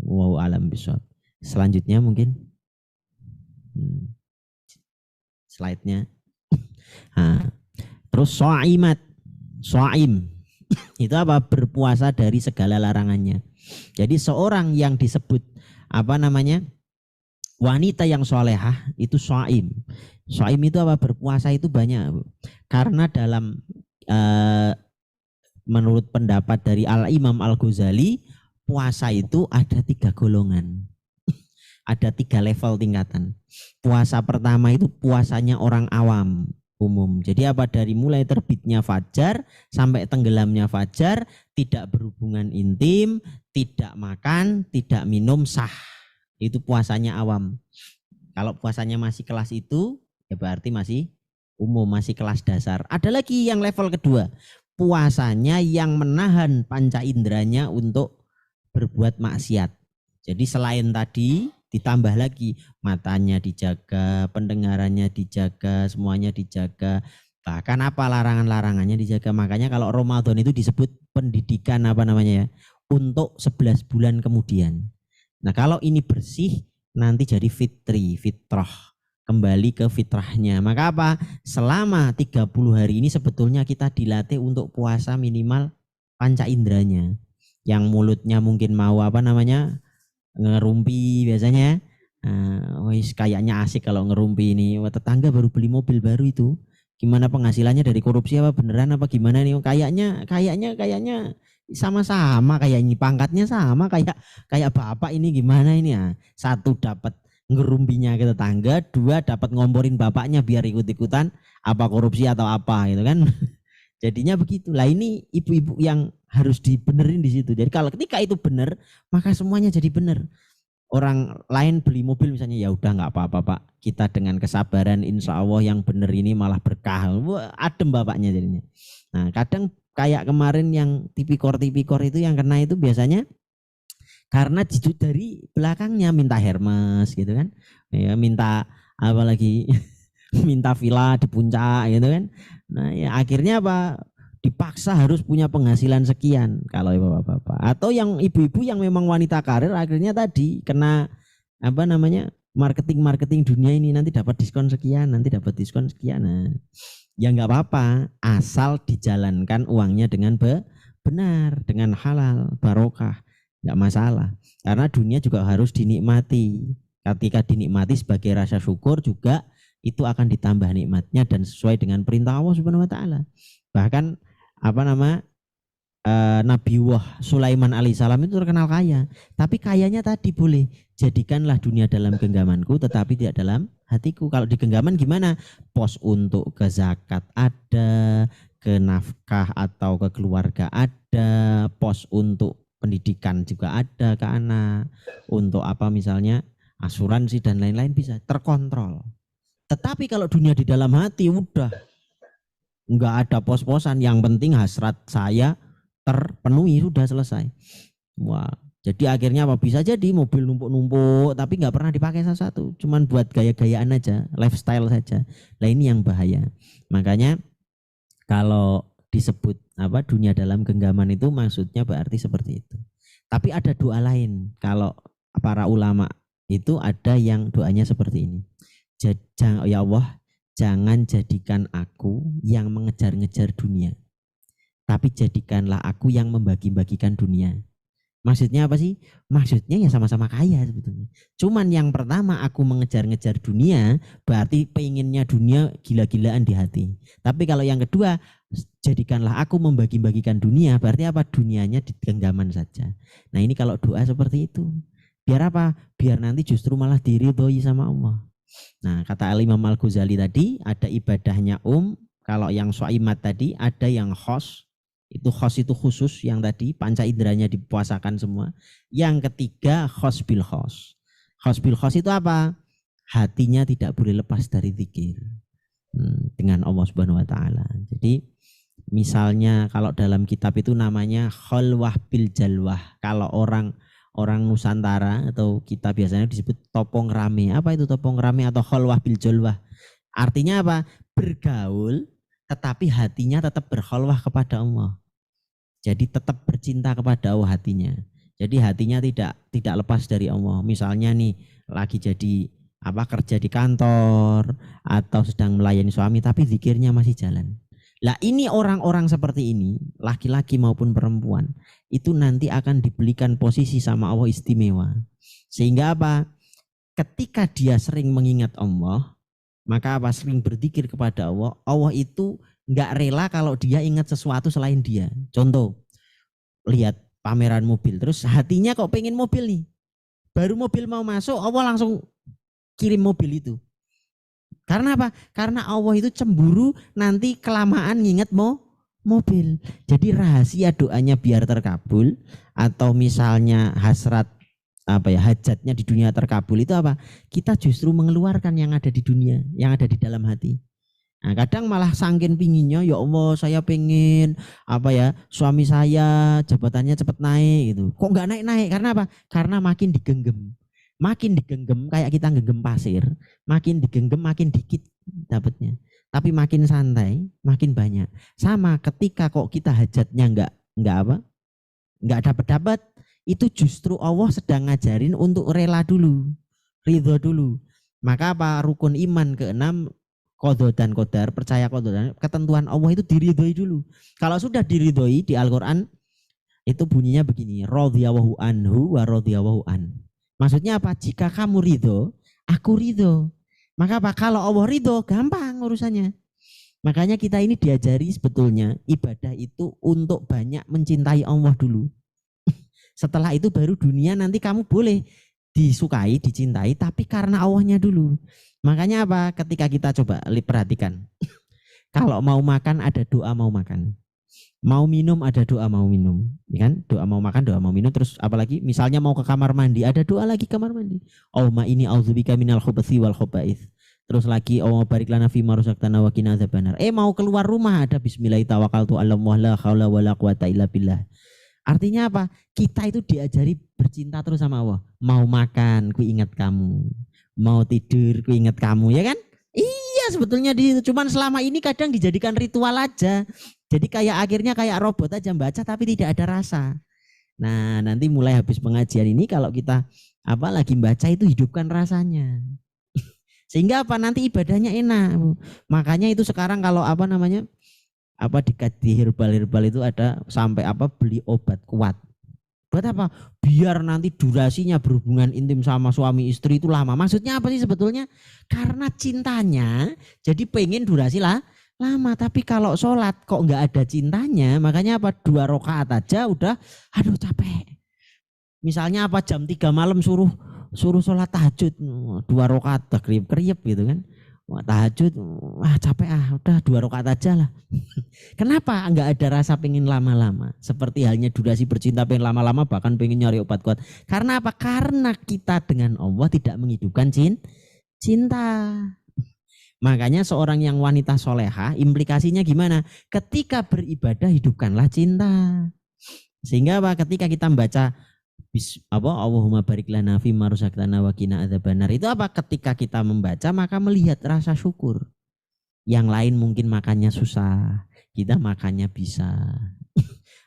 Wallahu a'lam bishawab. Selanjutnya mungkin slide-nya. Terus so'im itu apa? Berpuasa dari segala larangannya. Jadi seorang yang disebut wanita yang solehah itu so'im. So'im itu apa? Berpuasa itu banyak. Karena dalam menurut pendapat dari Al-Imam Al-Ghazali, puasa itu ada 3 golongan. Ada 3 level tingkatan. Puasa pertama itu puasanya orang awam umum. Jadi dari mulai terbitnya fajar sampai tenggelamnya fajar, tidak berhubungan intim, tidak makan, tidak minum, sah. Itu puasanya awam. Kalau puasanya masih kelas itu, ya berarti masih umum, masih kelas dasar. Ada lagi yang level kedua, puasanya yang menahan panca inderanya untuk berbuat maksiat. Jadi selain tadi ditambah lagi matanya dijaga, pendengarannya dijaga, semuanya dijaga. Bahkan apa larangan-larangannya dijaga. Makanya kalau Ramadan itu disebut pendidikan apa namanya ya, untuk 11 bulan kemudian. Nah kalau ini bersih nanti jadi fitrah, kembali ke fitrahnya. Maka apa? Selama 30 hari ini sebetulnya kita dilatih untuk puasa minimal panca inderanya. Yang mulutnya mungkin mau apa namanya, ngerumpi biasanya. Wis kayaknya asik kalau ngerumpi ini. Wah, tetangga baru beli mobil baru itu. Gimana penghasilannya dari korupsi apa beneran apa gimana nih? Kayaknya sama-sama kayak ini, pangkatnya sama kayak bapak ini, gimana ini ya? Satu dapat ngerumpinya ke tetangga, dua dapat ngomporin bapaknya biar ikut-ikutan apa korupsi atau apa gitu kan. Jadinya begitu. Lah ini ibu-ibu yang harus dibenerin di situ. Jadi kalau ketika itu benar, maka semuanya jadi benar. Orang lain beli mobil misalnya, ya udah nggak apa-apa Pak, kita dengan kesabaran insya Allah yang bener ini malah berkah. Wah, adem bapaknya jadinya. Nah kadang kayak kemarin yang tipikor itu yang kena itu biasanya karena jujur dari belakangnya minta Hermes gitu kan, ya minta apa lagi minta villa di puncak gitu kan. Nah ya akhirnya apa, dipaksa harus punya penghasilan sekian kalau bapak-bapak, atau yang ibu-ibu yang memang wanita karir akhirnya tadi kena apa namanya marketing dunia ini, nanti dapat diskon sekian, nanti dapat diskon sekian. Nah, ya nggak apa-apa asal dijalankan uangnya dengan benar, dengan halal, barokah, nggak masalah. Karena dunia juga harus dinikmati. Ketika dinikmati sebagai rasa syukur juga itu akan ditambah nikmatnya dan sesuai dengan perintah Allah Subhanahu wa taala. Bahkan apa nama Nabi Sulaiman alaihissalam itu terkenal kaya, tapi kayanya tadi boleh jadikanlah dunia dalam genggamanku tetapi tidak dalam hatiku. Kalau di genggaman gimana? Pos untuk ke zakat ada, ke nafkah atau ke keluarga ada, pos untuk pendidikan juga ada ke anak, untuk apa misalnya asuransi dan lain-lain bisa terkontrol. Tetapi kalau dunia di dalam hati udah nggak ada pos-posan, yang penting hasrat saya terpenuhi, sudah selesai. Wah, jadi akhirnya apa, bisa jadi mobil numpuk-numpuk tapi nggak pernah dipakai satu-satu, cuman buat gaya-gayaan aja, lifestyle saja. Nah ini yang bahaya. Makanya kalau disebut apa dunia dalam genggaman itu maksudnya berarti seperti itu. Tapi ada doa lain kalau para ulama itu, ada yang doanya seperti ini. Ya Allah, jangan jadikan aku yang mengejar-ngejar dunia, tapi jadikanlah aku yang membagi-bagikan dunia. Maksudnya apa sih? Maksudnya ya sama-sama kaya sebetulnya. Cuman yang pertama aku mengejar-ngejar dunia, berarti pengennya dunia gila-gilaan di hati. Tapi kalau yang kedua, jadikanlah aku membagi-bagikan dunia, berarti apa? Dunianya di genggaman saja. Nah ini kalau doa seperti itu, biar apa? Biar nanti justru malah diridhoi sama Allah. Nah kata Imam Al-Ghazali tadi, ada ibadahnya kalau yang soimat tadi ada yang khos. Itu khos itu khusus, yang tadi panca inderanya dipuasakan semua. Yang ketiga khos bil khos. Khos bil khos itu apa? Hatinya tidak boleh lepas dari zikir dengan Allah Subhanahu wa taala. Jadi misalnya kalau dalam kitab itu namanya khalwah bil jalwah. Kalau orang Nusantara atau kita biasanya disebut topong rame. Apa itu topong rame atau khalwah bil jalwah? Artinya apa? Bergaul tetapi hatinya tetap berkhalwah kepada Allah. Jadi tetap bercinta kepada Allah hatinya. Jadi hatinya tidak lepas dari Allah. Misalnya nih lagi jadi kerja di kantor atau sedang melayani suami tapi zikirnya masih jalan. Lah ini orang-orang seperti ini, laki-laki maupun perempuan, itu nanti akan diberikan posisi sama Allah istimewa. Sehingga apa? Ketika dia sering mengingat Allah, maka apa, sering berzikir kepada Allah, Allah itu nggak rela kalau dia ingat sesuatu selain dia. Contoh, lihat pameran mobil, terus hatinya kok pengen mobil nih. Baru mobil mau masuk, Allah langsung kirim mobil itu. Karena apa? Karena Allah itu cemburu nanti kelamaan nginget mobil. Jadi rahasia doanya biar terkabul, atau misalnya hasrat hajatnya di dunia terkabul itu apa? Kita justru mengeluarkan yang ada di dunia, yang ada di dalam hati. Nah, kadang malah sangkin pinginnya, ya Allah saya pengen suami saya jabatannya cepat naik gitu. Kok nggak naik-naik? Karena apa? Karena makin digenggam. Makin digenggam kayak kita genggam pasir, makin digenggam makin dikit dapatnya. tapi makin santai, makin banyak. Sama ketika kok kita hajatnya nggak dapat, itu justru Allah sedang ngajarin untuk rela dulu, ridho dulu. Maka apa, rukun iman keenam, qadha dan qadar, percaya qadha dan ketentuan Allah itu diridhoi dulu. Kalau sudah diridhoi di Al-Qur'an itu bunyinya begini, radhiyallahu anhu wa radhiyallahu an. Maksudnya apa? Jika kamu ridho, aku ridho. Maka apa? Kalau Allah ridho, gampang urusannya. Makanya kita ini diajari sebetulnya ibadah itu untuk banyak mencintai Allah dulu. Setelah itu baru dunia nanti kamu boleh disukai, dicintai, tapi karena Allahnya dulu. Makanya apa? Ketika kita coba perhatikan. Kalau mau makan ada doa mau makan. Mau minum ada doa mau minum. Ya kan? Doa mau makan, doa mau minum. Terus apalagi misalnya mau ke kamar mandi, ada doa lagi kamar mandi. Allahumma inni a'udzubika minal khubuthi wal khaba'ith. Terus lagi Allahumma barik lana fima razaqtana wa qina adzabannar. Mau keluar rumah ada bismillah tawakkaltu 'alallah la haula wala quwata illa billah. Artinya apa? Kita itu diajari bercinta terus sama Allah. Mau makan, ku ingat kamu. Mau tidur, ku ingat kamu, ya kan? Iya, sebetulnya cuman selama ini kadang dijadikan ritual aja. Jadi akhirnya kayak robot aja baca tapi tidak ada rasa. Nah, nanti mulai habis pengajian ini kalau kita lagi baca itu hidupkan rasanya. Sehingga nanti ibadahnya enak. Makanya itu sekarang kalau di herbal itu ada sampai beli obat kuat. Buat apa? Biar nanti durasinya berhubungan intim sama suami istri itu lama. Maksudnya apa sih sebetulnya? Karena cintanya jadi pengen durasi lama. Tapi kalau sholat kok nggak ada cintanya, makanya 2 rakaat aja udah capek. Misalnya jam 3 malam suruh sholat tahajud 2 rakaat udah kriep gitu kan. Wah, tahajud capek udah 2 rakaat aja lah. Kenapa nggak ada rasa pengen lama-lama? Seperti halnya durasi bercinta pengen lama-lama, bahkan pengen nyari obat kuat. Karena apa? Karena kita dengan Allah tidak menghidupkan cinta. Makanya seorang yang wanita soleha implikasinya gimana? Ketika beribadah hidupkanlah cinta. Sehingga ketika kita membaca Allahumma barik lana fima razaqtana wa qina adzabannar, itu ketika kita membaca maka melihat rasa syukur. Yang lain mungkin makannya susah, kita makannya bisa.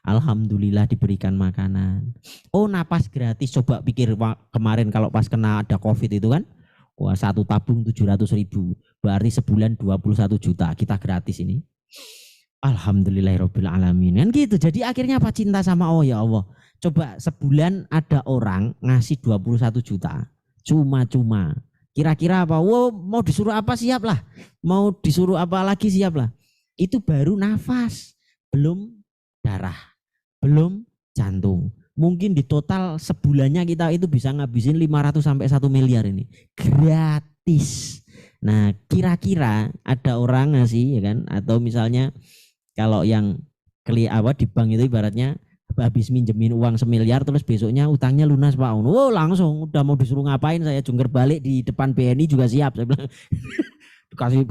Alhamdulillah diberikan makanan. Napas gratis, coba pikir kemarin kalau pas kena ada Covid itu kan, 1 tabung 700.000, berarti sebulan 21 juta kita gratis ini. Alhamdulillahirabbil alamin. Kan gitu. Jadi akhirnya cinta sama Allah, ya Allah. Coba sebulan ada orang ngasih 21 juta. Cuma-cuma. Kira-kira mau disuruh apa siap lah. Mau disuruh apa lagi siap lah. Itu baru nafas. Belum darah. Belum jantung. Mungkin di total sebulannya kita itu bisa ngabisin 500 sampai 1 miliar ini. Gratis. Nah, kira-kira ada orang ngasih, ya kan? Atau misalnya kalau yang di bank itu ibaratnya habis minjemin uang 1 miliar terus besoknya utangnya lunas Pak. Langsung udah mau disuruh ngapain saya jungkir balik di depan BNI juga siap. Saya bilang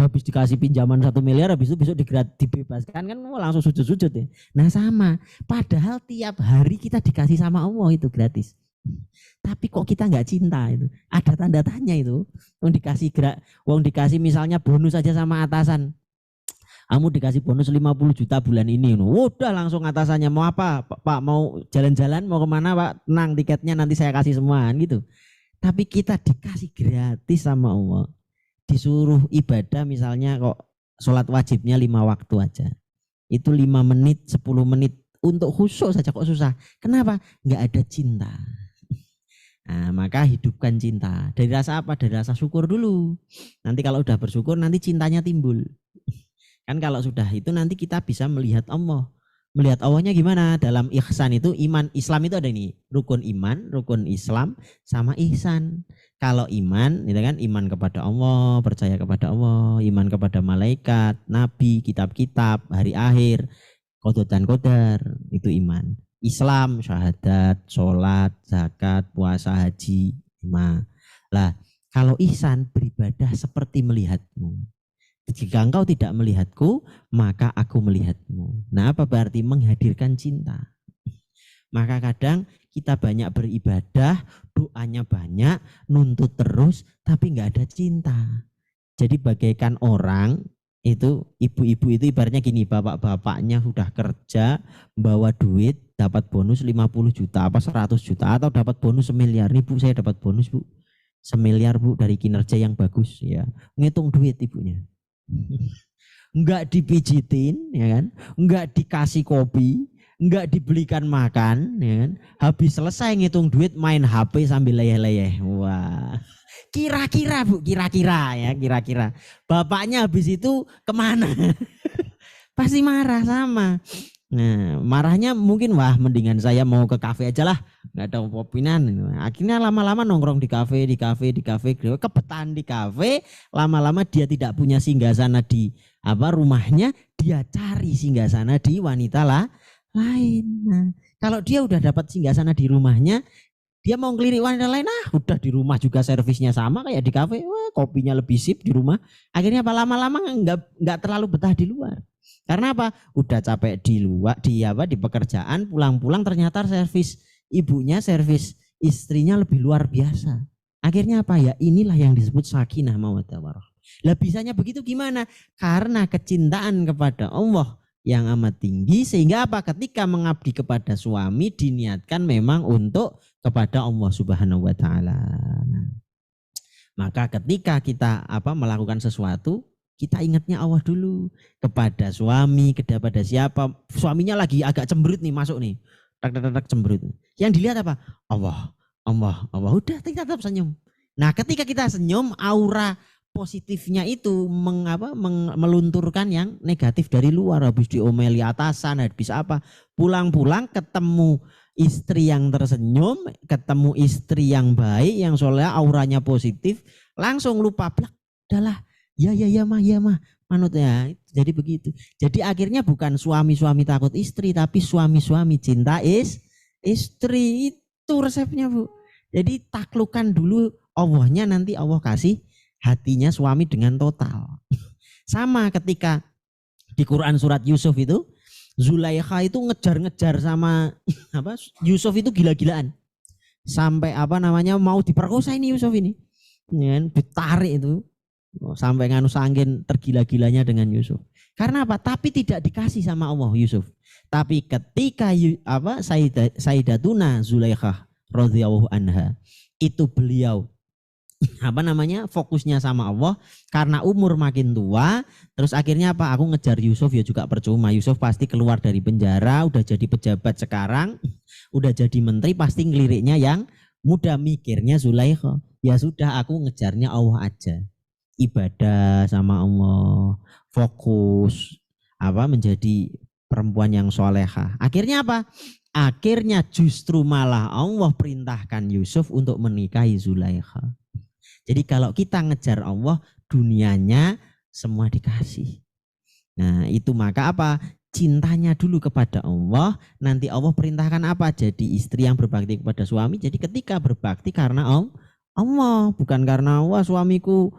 habis dikasih pinjaman 1 miliar habis itu besok dibebaskan kan langsung sujud-sujud ya. Nah sama, padahal tiap hari kita dikasih sama Allah itu gratis. Tapi kok kita nggak cinta itu? Ada tanda tanya itu. Wong dikasih misalnya bonus aja sama atasan. Kamu dikasih bonus 50 juta bulan ini. Udah langsung atasannya mau apa? Pak mau jalan-jalan mau kemana Pak? Tenang tiketnya nanti saya kasih semua gitu. Tapi kita dikasih gratis sama Allah. Disuruh ibadah misalnya kok sholat wajibnya 5 waktu aja. Itu 5 menit, 10 menit. Untuk khusyuk saja kok susah. Kenapa? Nggak ada cinta. Nah, maka hidupkan cinta. Dari rasa apa? Dari rasa syukur dulu. Nanti kalau udah bersyukur nanti cintanya timbul. Kan kalau sudah itu nanti kita bisa melihat Allah. Melihat Allahnya gimana? Dalam ihsan itu iman, Islam itu ada ini. Rukun iman, rukun Islam, sama ihsan. Kalau iman, itu kan iman kepada Allah, percaya kepada Allah, iman kepada malaikat, nabi, kitab-kitab, hari akhir, qadha dan qadar, itu iman. Islam, syahadat, sholat, zakat, puasa, haji, iman. Lah, kalau ihsan beribadah seperti melihatmu. Jika engkau tidak melihatku, maka aku melihatmu. Nah, apa berarti menghadirkan cinta? Maka kadang kita banyak beribadah, doanya banyak, nuntut terus, tapi nggak ada cinta. Jadi bagaikan orang Itu ibu-ibu itu ibaratnya gini, bapak-bapaknya sudah kerja, bawa duit, dapat bonus 50 juta apa 100 juta atau dapat bonus 1 miliar. Nih Bu, saya dapat bonus Bu 1 miliar Bu dari kinerja yang bagus ya. Ngitung duit ibunya. Enggak dipijitin ya kan, enggak dikasih kopi, enggak dibelikan makan ya kan. Habis selesai ngitung duit main HP sambil leyeh-leyeh. Wah. Kira-kira Bu, kira-kira ya, kira-kira. Bapaknya habis itu kemana? Pasti marah sama. Nah, marahnya mungkin wah mendingan saya mau ke kafe aja lah, nggak ada opinan. Akhirnya lama-lama nongkrong di kafe, kebetan di kafe. Lama-lama dia tidak punya singgasana di rumahnya, dia cari singgasana di wanita lain. Nah, kalau dia udah dapat singgasana di rumahnya, dia mau ngelirik wanita lain, udah di rumah juga servisnya sama kayak di kafe, wah kopinya lebih sip di rumah. Akhirnya lama-lama nggak terlalu betah di luar. Karena apa? Udah capek di luar, di pekerjaan, pulang-pulang ternyata servis ibunya, servis istrinya lebih luar biasa. Akhirnya apa ya? Inilah yang disebut sakinah mawaddah warahmah. Lah bisanya begitu gimana? Karena kecintaan kepada Allah yang amat tinggi, sehingga apa? Ketika mengabdi kepada suami diniatkan memang untuk kepada Allah Subhanahu wa taala. Nah, maka ketika kita melakukan sesuatu, kita ingatnya Allah dulu, kepada suami, kepada siapa. Suaminya lagi agak cemberut nih, masuk nih. Tak cemberut. Yang dilihat apa? Allah. Udah tetap senyum. Nah, ketika kita senyum, aura positifnya itu melunturkan yang negatif dari luar. Habis diomeli atasan, habis apa? Pulang-pulang ketemu istri yang tersenyum, ketemu istri yang baik, yang soleh, auranya positif, langsung lupa plak. Udahlah, ya mah, manut ya. Jadi begitu. Jadi akhirnya bukan suami-suami takut istri, tapi suami-suami cinta istri. Itu resepnya Bu. Jadi taklukkan dulu Allahnya, nanti Allah kasih hatinya suami dengan total. Sama ketika di Quran surat Yusuf itu, Zulaikha itu ngejar-ngejar sama Yusuf itu gila-gilaan. Sampai mau diperkosa ini Yusuf ini. Ya, ditarik itu. Sampai sangkin tergila-gilanya dengan Yusuf. Karena apa? Tapi tidak dikasih sama Allah Yusuf. Tapi ketika Sayyidatuna Zulaikha radhiyallahu anha, itu beliau fokusnya sama Allah, karena umur makin tua, terus akhirnya aku ngejar Yusuf ya juga percuma. Yusuf pasti keluar dari penjara, udah jadi pejabat sekarang, udah jadi menteri, pasti ngeliriknya yang muda. Mikirnya Zulaikha, ya sudah aku ngejarnya Allah aja, ibadah sama Allah, fokus menjadi perempuan yang solehah. Akhirnya apa? Akhirnya justru malah Allah perintahkan Yusuf untuk menikahi Zulaikha. Jadi kalau kita ngejar Allah, dunianya semua dikasih. Nah itu maka cintanya dulu kepada Allah, nanti Allah perintahkan jadi istri yang berbakti kepada suami. Jadi ketika berbakti karena Allah, bukan karena suamiku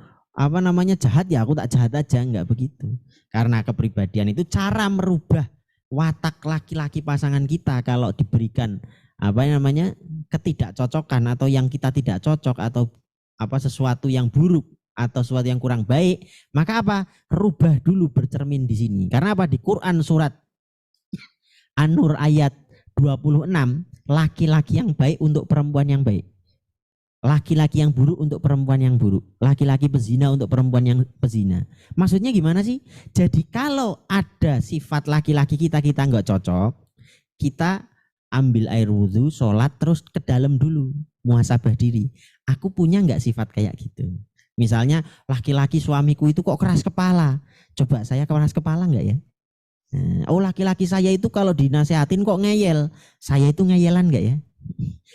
jahat ya aku tak jahat aja, enggak begitu. Karena kepribadian itu cara merubah watak laki-laki pasangan kita. Kalau diberikan ketidakcocokan atau yang kita tidak cocok, atau sesuatu yang buruk atau sesuatu yang kurang baik, maka rubah dulu, bercermin di sini. Karena di Quran surat An-Nur ayat 26, laki-laki yang baik untuk perempuan yang baik, laki-laki yang buruk untuk perempuan yang buruk, laki-laki pezina untuk perempuan yang pezina. Maksudnya gimana sih? Jadi kalau ada sifat laki-laki kita nggak cocok, kita ambil air wudhu, sholat, terus ke dalam dulu, muhasabah diri. Aku punya nggak sifat kayak gitu? Misalnya laki-laki suamiku itu kok keras kepala. Coba saya keras kepala nggak ya? Laki-laki saya itu kalau dinasehatin kok ngeyel. Saya itu ngeyelan nggak ya?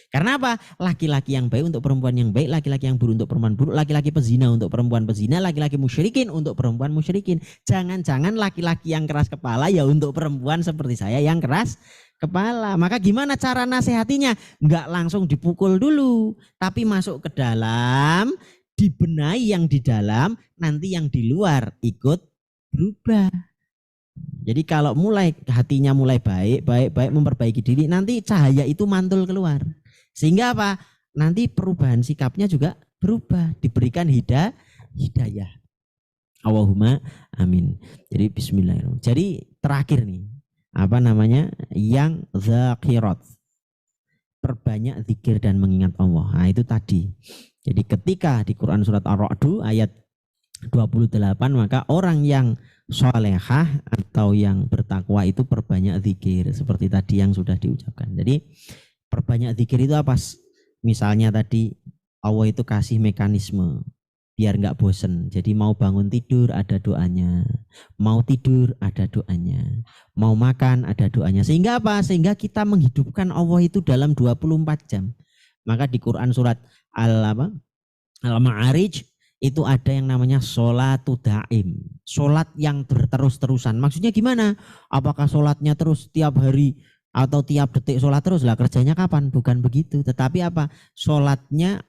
Karena apa? Laki-laki yang baik untuk perempuan yang baik, laki-laki yang buruk untuk perempuan buruk, laki-laki pezina untuk perempuan pezina, laki-laki musyrikin untuk perempuan musyrikin. Jangan-jangan laki-laki yang keras kepala ya untuk perempuan seperti saya yang keras kepala. Maka gimana cara nasihatinya? Enggak langsung dipukul dulu, tapi masuk ke dalam, dibenahi yang di dalam, nanti yang di luar ikut berubah. Jadi kalau hatinya mulai baik memperbaiki diri, nanti cahaya itu mantul keluar. Sehingga nanti perubahan sikapnya juga berubah, diberikan hidayah. Allahumma amin. Jadi bismillahirrahmanirrahim. Jadi terakhir nih, apa namanya? Yang zakirat. Perbanyak zikir dan mengingat Allah. Nah, itu tadi. Jadi ketika di Quran surat Ar-Ra'd ayat 28, maka orang yang solehah atau yang bertakwa itu perbanyak zikir seperti tadi yang sudah diucapkan. Jadi perbanyak zikir itu apa? Misalnya tadi Allah itu kasih mekanisme biar nggak bosen. Jadi mau bangun tidur ada doanya, mau tidur ada doanya, mau makan ada doanya. Sehingga apa? Sehingga kita menghidupkan Allah itu dalam 24 jam. Maka di Quran surat Al-Ma'arij itu ada yang namanya sholatu daim, sholat yang berterus-terusan. Maksudnya gimana? Apakah sholatnya terus tiap hari atau tiap detik sholat terus? Lah kerjanya kapan? Bukan begitu. Tetapi apa? Sholatnya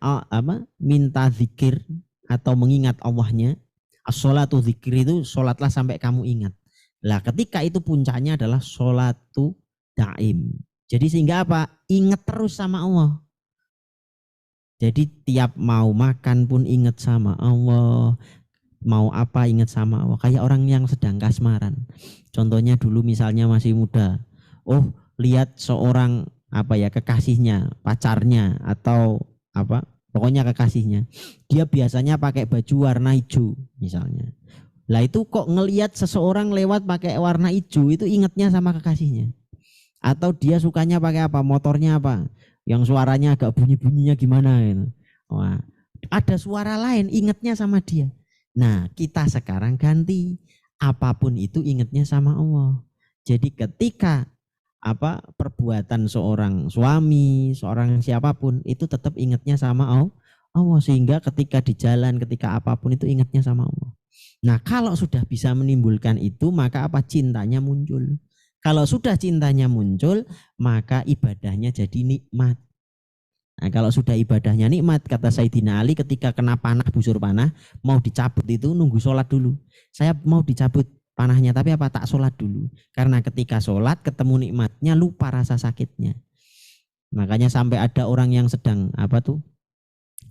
minta zikir atau mengingat Allahnya. As-sholatu zikir itu sholatlah sampai kamu ingat. Lah ketika itu puncaknya adalah sholatu daim. Jadi sehingga apa? Ingat terus sama Allah. Jadi tiap mau makan pun ingat sama Allah, mau apa ingat sama Allah. Kayak orang yang sedang kasmaran. Contohnya dulu misalnya masih muda, oh lihat seorang kekasihnya, pacarnya atau pokoknya kekasihnya, dia biasanya pakai baju warna hijau misalnya. Lah itu kok ngelihat seseorang lewat pakai warna hijau itu ingatnya sama kekasihnya. Atau dia sukanya pakai apa, motornya apa, yang suaranya agak bunyi-bunyinya gimana gitu. Wah, ada suara lain ingatnya sama dia. Nah kita sekarang ganti, apapun itu ingatnya sama Allah. Jadi ketika perbuatan seorang suami, seorang siapapun itu tetap ingatnya sama Allah, sehingga ketika di jalan, ketika apapun itu ingatnya sama Allah. Nah kalau sudah bisa menimbulkan itu, maka cintanya muncul. Kalau sudah cintanya muncul, maka ibadahnya jadi nikmat. Nah, kalau sudah ibadahnya nikmat, kata Sayyidina Ali ketika kena panah, busur panah, mau dicabut itu nunggu sholat dulu. Saya mau dicabut panahnya, tapi tak sholat dulu. Karena ketika sholat ketemu nikmatnya, lupa rasa sakitnya. Makanya sampai ada orang yang sedang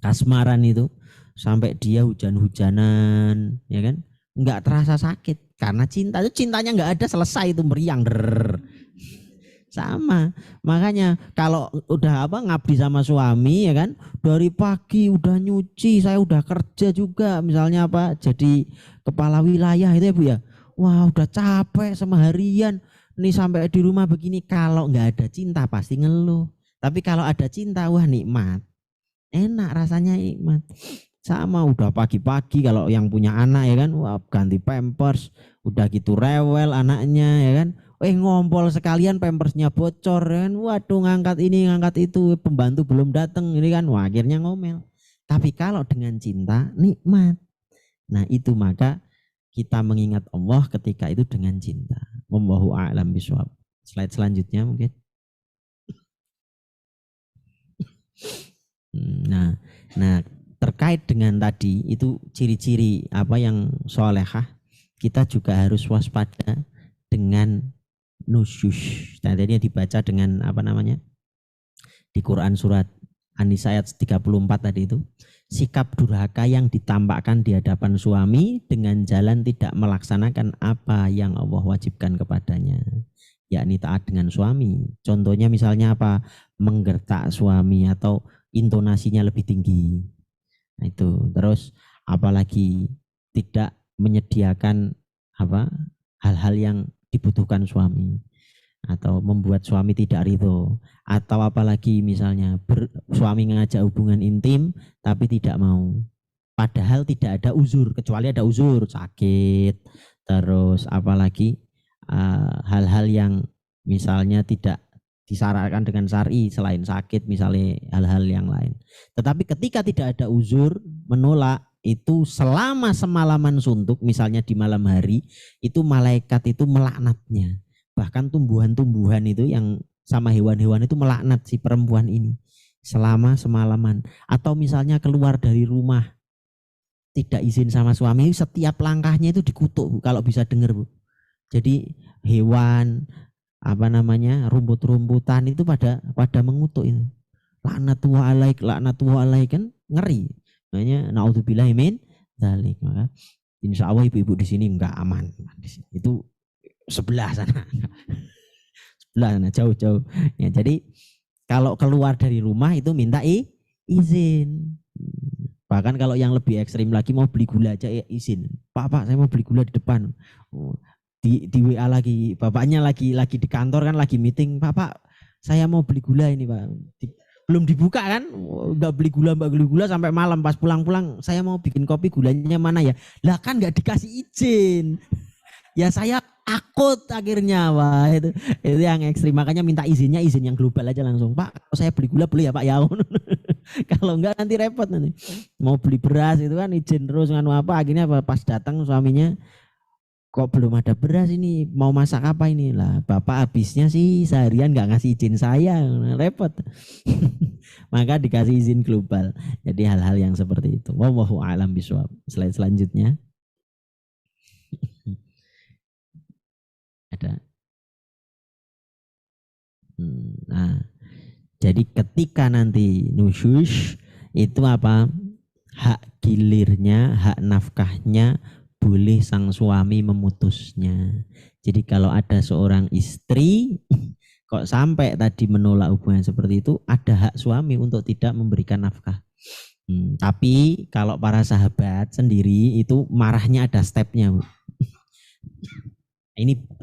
kasmaran itu, sampai dia hujan-hujanan, ya kan? Enggak terasa sakit. Karena cinta itu, cintanya nggak ada, selesai itu meriang. Sama. Makanya kalau udah ngabdi sama suami, ya kan, dari pagi udah nyuci, saya udah kerja juga, misalnya jadi kepala wilayah itu ya Bu ya. Wah udah capek semaharian, nih sampai di rumah begini. Kalau nggak ada cinta pasti ngeluh. Tapi kalau ada cinta, wah nikmat, enak rasanya, nikmat. Sama udah pagi-pagi kalau yang punya anak, ya kan, wah ganti pampers, udah gitu rewel anaknya, ya kan, ngompol sekalian pampersnya bocor, ya kan, waduh ngangkat ini ngangkat itu, pembantu belum datang ini kan, wah akhirnya ngomel. Tapi kalau dengan cinta nikmat. Nah itu maka kita mengingat Allah ketika itu dengan cinta. Wallahu a'lam bishawab. Slide selanjutnya mungkin. Nah terkait dengan tadi itu ciri-ciri yang sholehah, kita juga harus waspada dengan nusyush. Nah, tadi dibaca dengan di Quran surat An-Nisa ayat 34 tadi itu, sikap durhaka yang ditampakkan di hadapan suami dengan jalan tidak melaksanakan apa yang Allah wajibkan kepadanya, yakni taat dengan suami. Contohnya misalnya menggertak suami atau intonasinya lebih tinggi. Nah itu, terus apalagi tidak menyediakan hal-hal yang dibutuhkan suami, atau membuat suami tidak ridho, atau apalagi misalnya suami mengajak hubungan intim tapi tidak mau, padahal tidak ada uzur, kecuali ada uzur sakit, terus apalagi hal-hal yang misalnya tidak disarankan dengan syar'i selain sakit, misalnya hal-hal yang lain. Tetapi ketika tidak ada uzur, menolak itu selama semalaman suntuk, misalnya di malam hari, itu malaikat itu melaknatnya. Bahkan tumbuhan-tumbuhan itu yang sama hewan-hewan itu melaknat si perempuan ini selama semalaman. Atau misalnya keluar dari rumah tidak izin sama suami, setiap langkahnya itu dikutuk, Bu, kalau bisa dengar, Bu. Jadi hewan rumput-rumputan itu pada mengutuk itu. Laknatullah alaik kan ngeri. Makanya naudzubillahi min dzalik. Maka Insya Allah ibu-ibu di sini enggak aman. Di sini. Itu sebelah sana. Sebelah sana jauh-jauh. Ya, jadi kalau keluar dari rumah itu minta izin. Bahkan kalau yang lebih ekstrim lagi mau beli gula aja ya izin. Pak, saya mau beli gula di depan. Oh, di WA lagi, bapaknya lagi di kantor kan lagi meeting. Pak, saya mau beli gula ini Pak. Belum dibuka kan, udah beli gula sampai malam. Pas pulang-pulang saya mau bikin kopi, gulanya mana ya? Lah kan nggak dikasih izin. Ya saya takut akhirnya, wah itu yang ekstrim. Makanya minta izin yang global aja langsung. Pak, kalau saya beli gula boleh ya Pak ya? Kalau enggak nanti repot nanti. Mau beli beras itu kan izin terus nganu apa. Akhirnya pas datang suaminya, kok belum ada beras ini, mau masak apa ini lah? Bapak habisnya sih seharian nggak ngasih izin saya, repot. Maka dikasih izin global. Jadi hal-hal yang seperti itu. Wallahu a'lam bishawab. Slide selanjutnya. Ada. Nah, jadi ketika nanti nusyush itu apa? Hak gilirnya, hak nafkahnya boleh sang suami memutusnya. Jadi kalau ada seorang istri kok sampai tadi menolak hubungan seperti itu, ada hak suami untuk tidak memberikan nafkah. Tapi kalau para sahabat sendiri itu marahnya ada stepnya, Bu.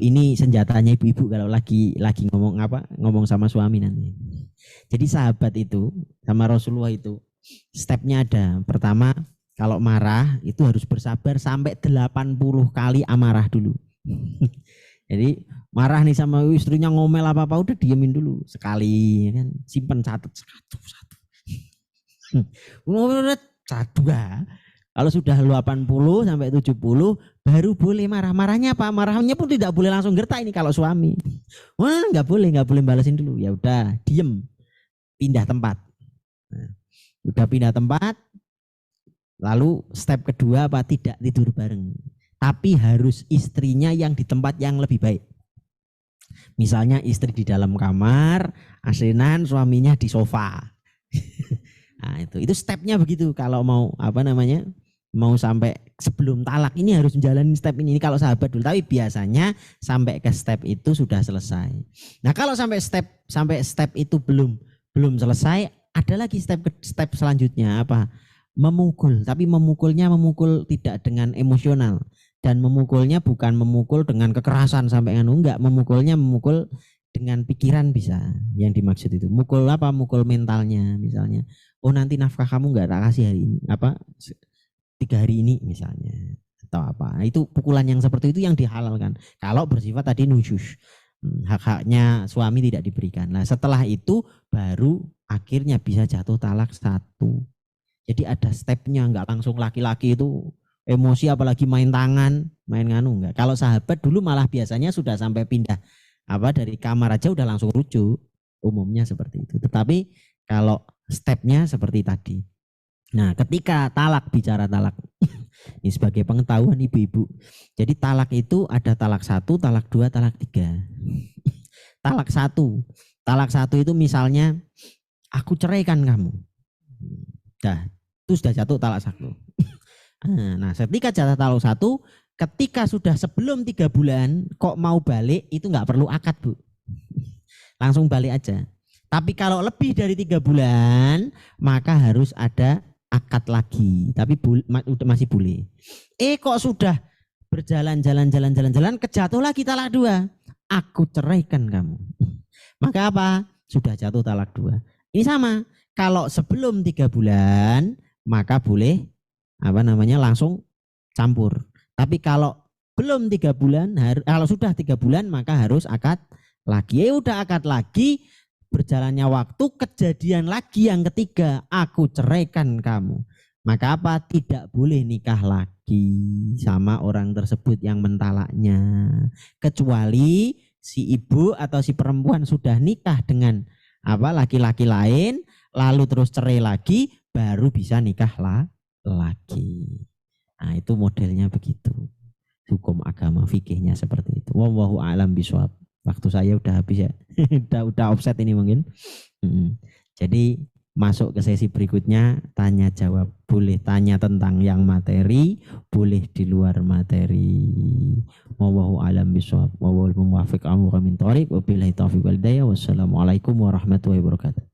Ini senjatanya ibu-ibu kalau lagi ngomong sama suami nanti. Jadi sahabat itu sama Rasulullah itu stepnya ada. Pertama, kalau marah itu harus bersabar sampai 80 kali amarah dulu. Jadi marah nih sama istrinya ngomel apa-apa udah diemin dulu sekali kan, simpen catat satu. Ngomel satu. Kalau sudah 80 sampai 70 baru boleh marah. Marahnya apa? Marahnya pun tidak boleh langsung gertak ini kalau suami. Wah, nggak boleh balasin dulu. Ya udah, diem. Pindah tempat. Nah, udah pindah tempat. Lalu step kedua apa? Tidak tidur bareng. Tapi harus istrinya yang di tempat yang lebih baik. Misalnya istri di dalam kamar, asinan suaminya di sofa. Nah, itu stepnya begitu kalau mau mau sampai sebelum talak ini harus menjalani step ini kalau sahabat dulu. Tapi biasanya sampai ke step itu sudah selesai. Nah, kalau sampai step itu belum selesai, ada lagi step selanjutnya apa? Memukul, tapi memukulnya tidak dengan emosional dan memukulnya bukan memukul dengan kekerasan sampai enggak, memukul dengan pikiran bisa. Yang dimaksud itu mukul apa? Mukul mentalnya misalnya. Oh, nanti nafkah kamu enggak tak kasih hari ini 3 hari ini misalnya atau apa. Itu pukulan yang seperti itu yang dihalalkan. Kalau bersifat tadi nusyush, hak-haknya suami tidak diberikan. Nah, setelah itu baru akhirnya bisa jatuh talak 1. Jadi ada stepnya, enggak langsung laki-laki itu emosi apalagi main tangan, main nganu enggak. Kalau sahabat dulu malah biasanya sudah sampai pindah dari kamar aja udah langsung rujuk. Umumnya seperti itu. Tetapi kalau stepnya seperti tadi. Nah, ketika bicara talak, ini sebagai pengetahuan ibu-ibu. Jadi talak itu ada talak 1, talak 2, talak 3. Talak 1 itu misalnya aku ceraikan kamu. Itu sudah jatuh talak 1. Nah, ketika jatuh talak 1, ketika sudah sebelum 3 bulan kok mau balik itu nggak perlu akad, Bu. Langsung balik aja. Tapi kalau lebih dari 3 bulan maka harus ada akad lagi, tapi masih boleh. Kok sudah berjalan kejatuh lagi talak 2. Aku ceraikan kamu. Maka apa? Sudah jatuh talak 2. Ini sama. Kalau sebelum 3 bulan maka boleh langsung campur. Tapi kalau belum 3 bulan, kalau sudah 3 bulan maka harus akad lagi. Udah akad lagi, berjalannya waktu, kejadian lagi yang ketiga, aku ceraikan kamu. Maka apa? Tidak boleh nikah lagi sama orang tersebut yang mentalaknya. Kecuali si ibu atau si perempuan sudah nikah dengan laki-laki lain, lalu terus cerai lagi, baru bisa nikah lagi. Nah, itu modelnya begitu. Hukum agama fikihnya seperti itu. Wallahu a'lam bishawab. Waktu saya udah habis ya. udah offset ini mungkin. Jadi masuk ke sesi berikutnya, tanya jawab. Boleh tanya tentang yang materi, boleh di luar materi. Wallahu a'lam bishawab. Wallahul muwaffiq min thoriq. Wabillahi taufiq wal hidayah. Wassalamualaikum warahmatullahi wabarakatuh.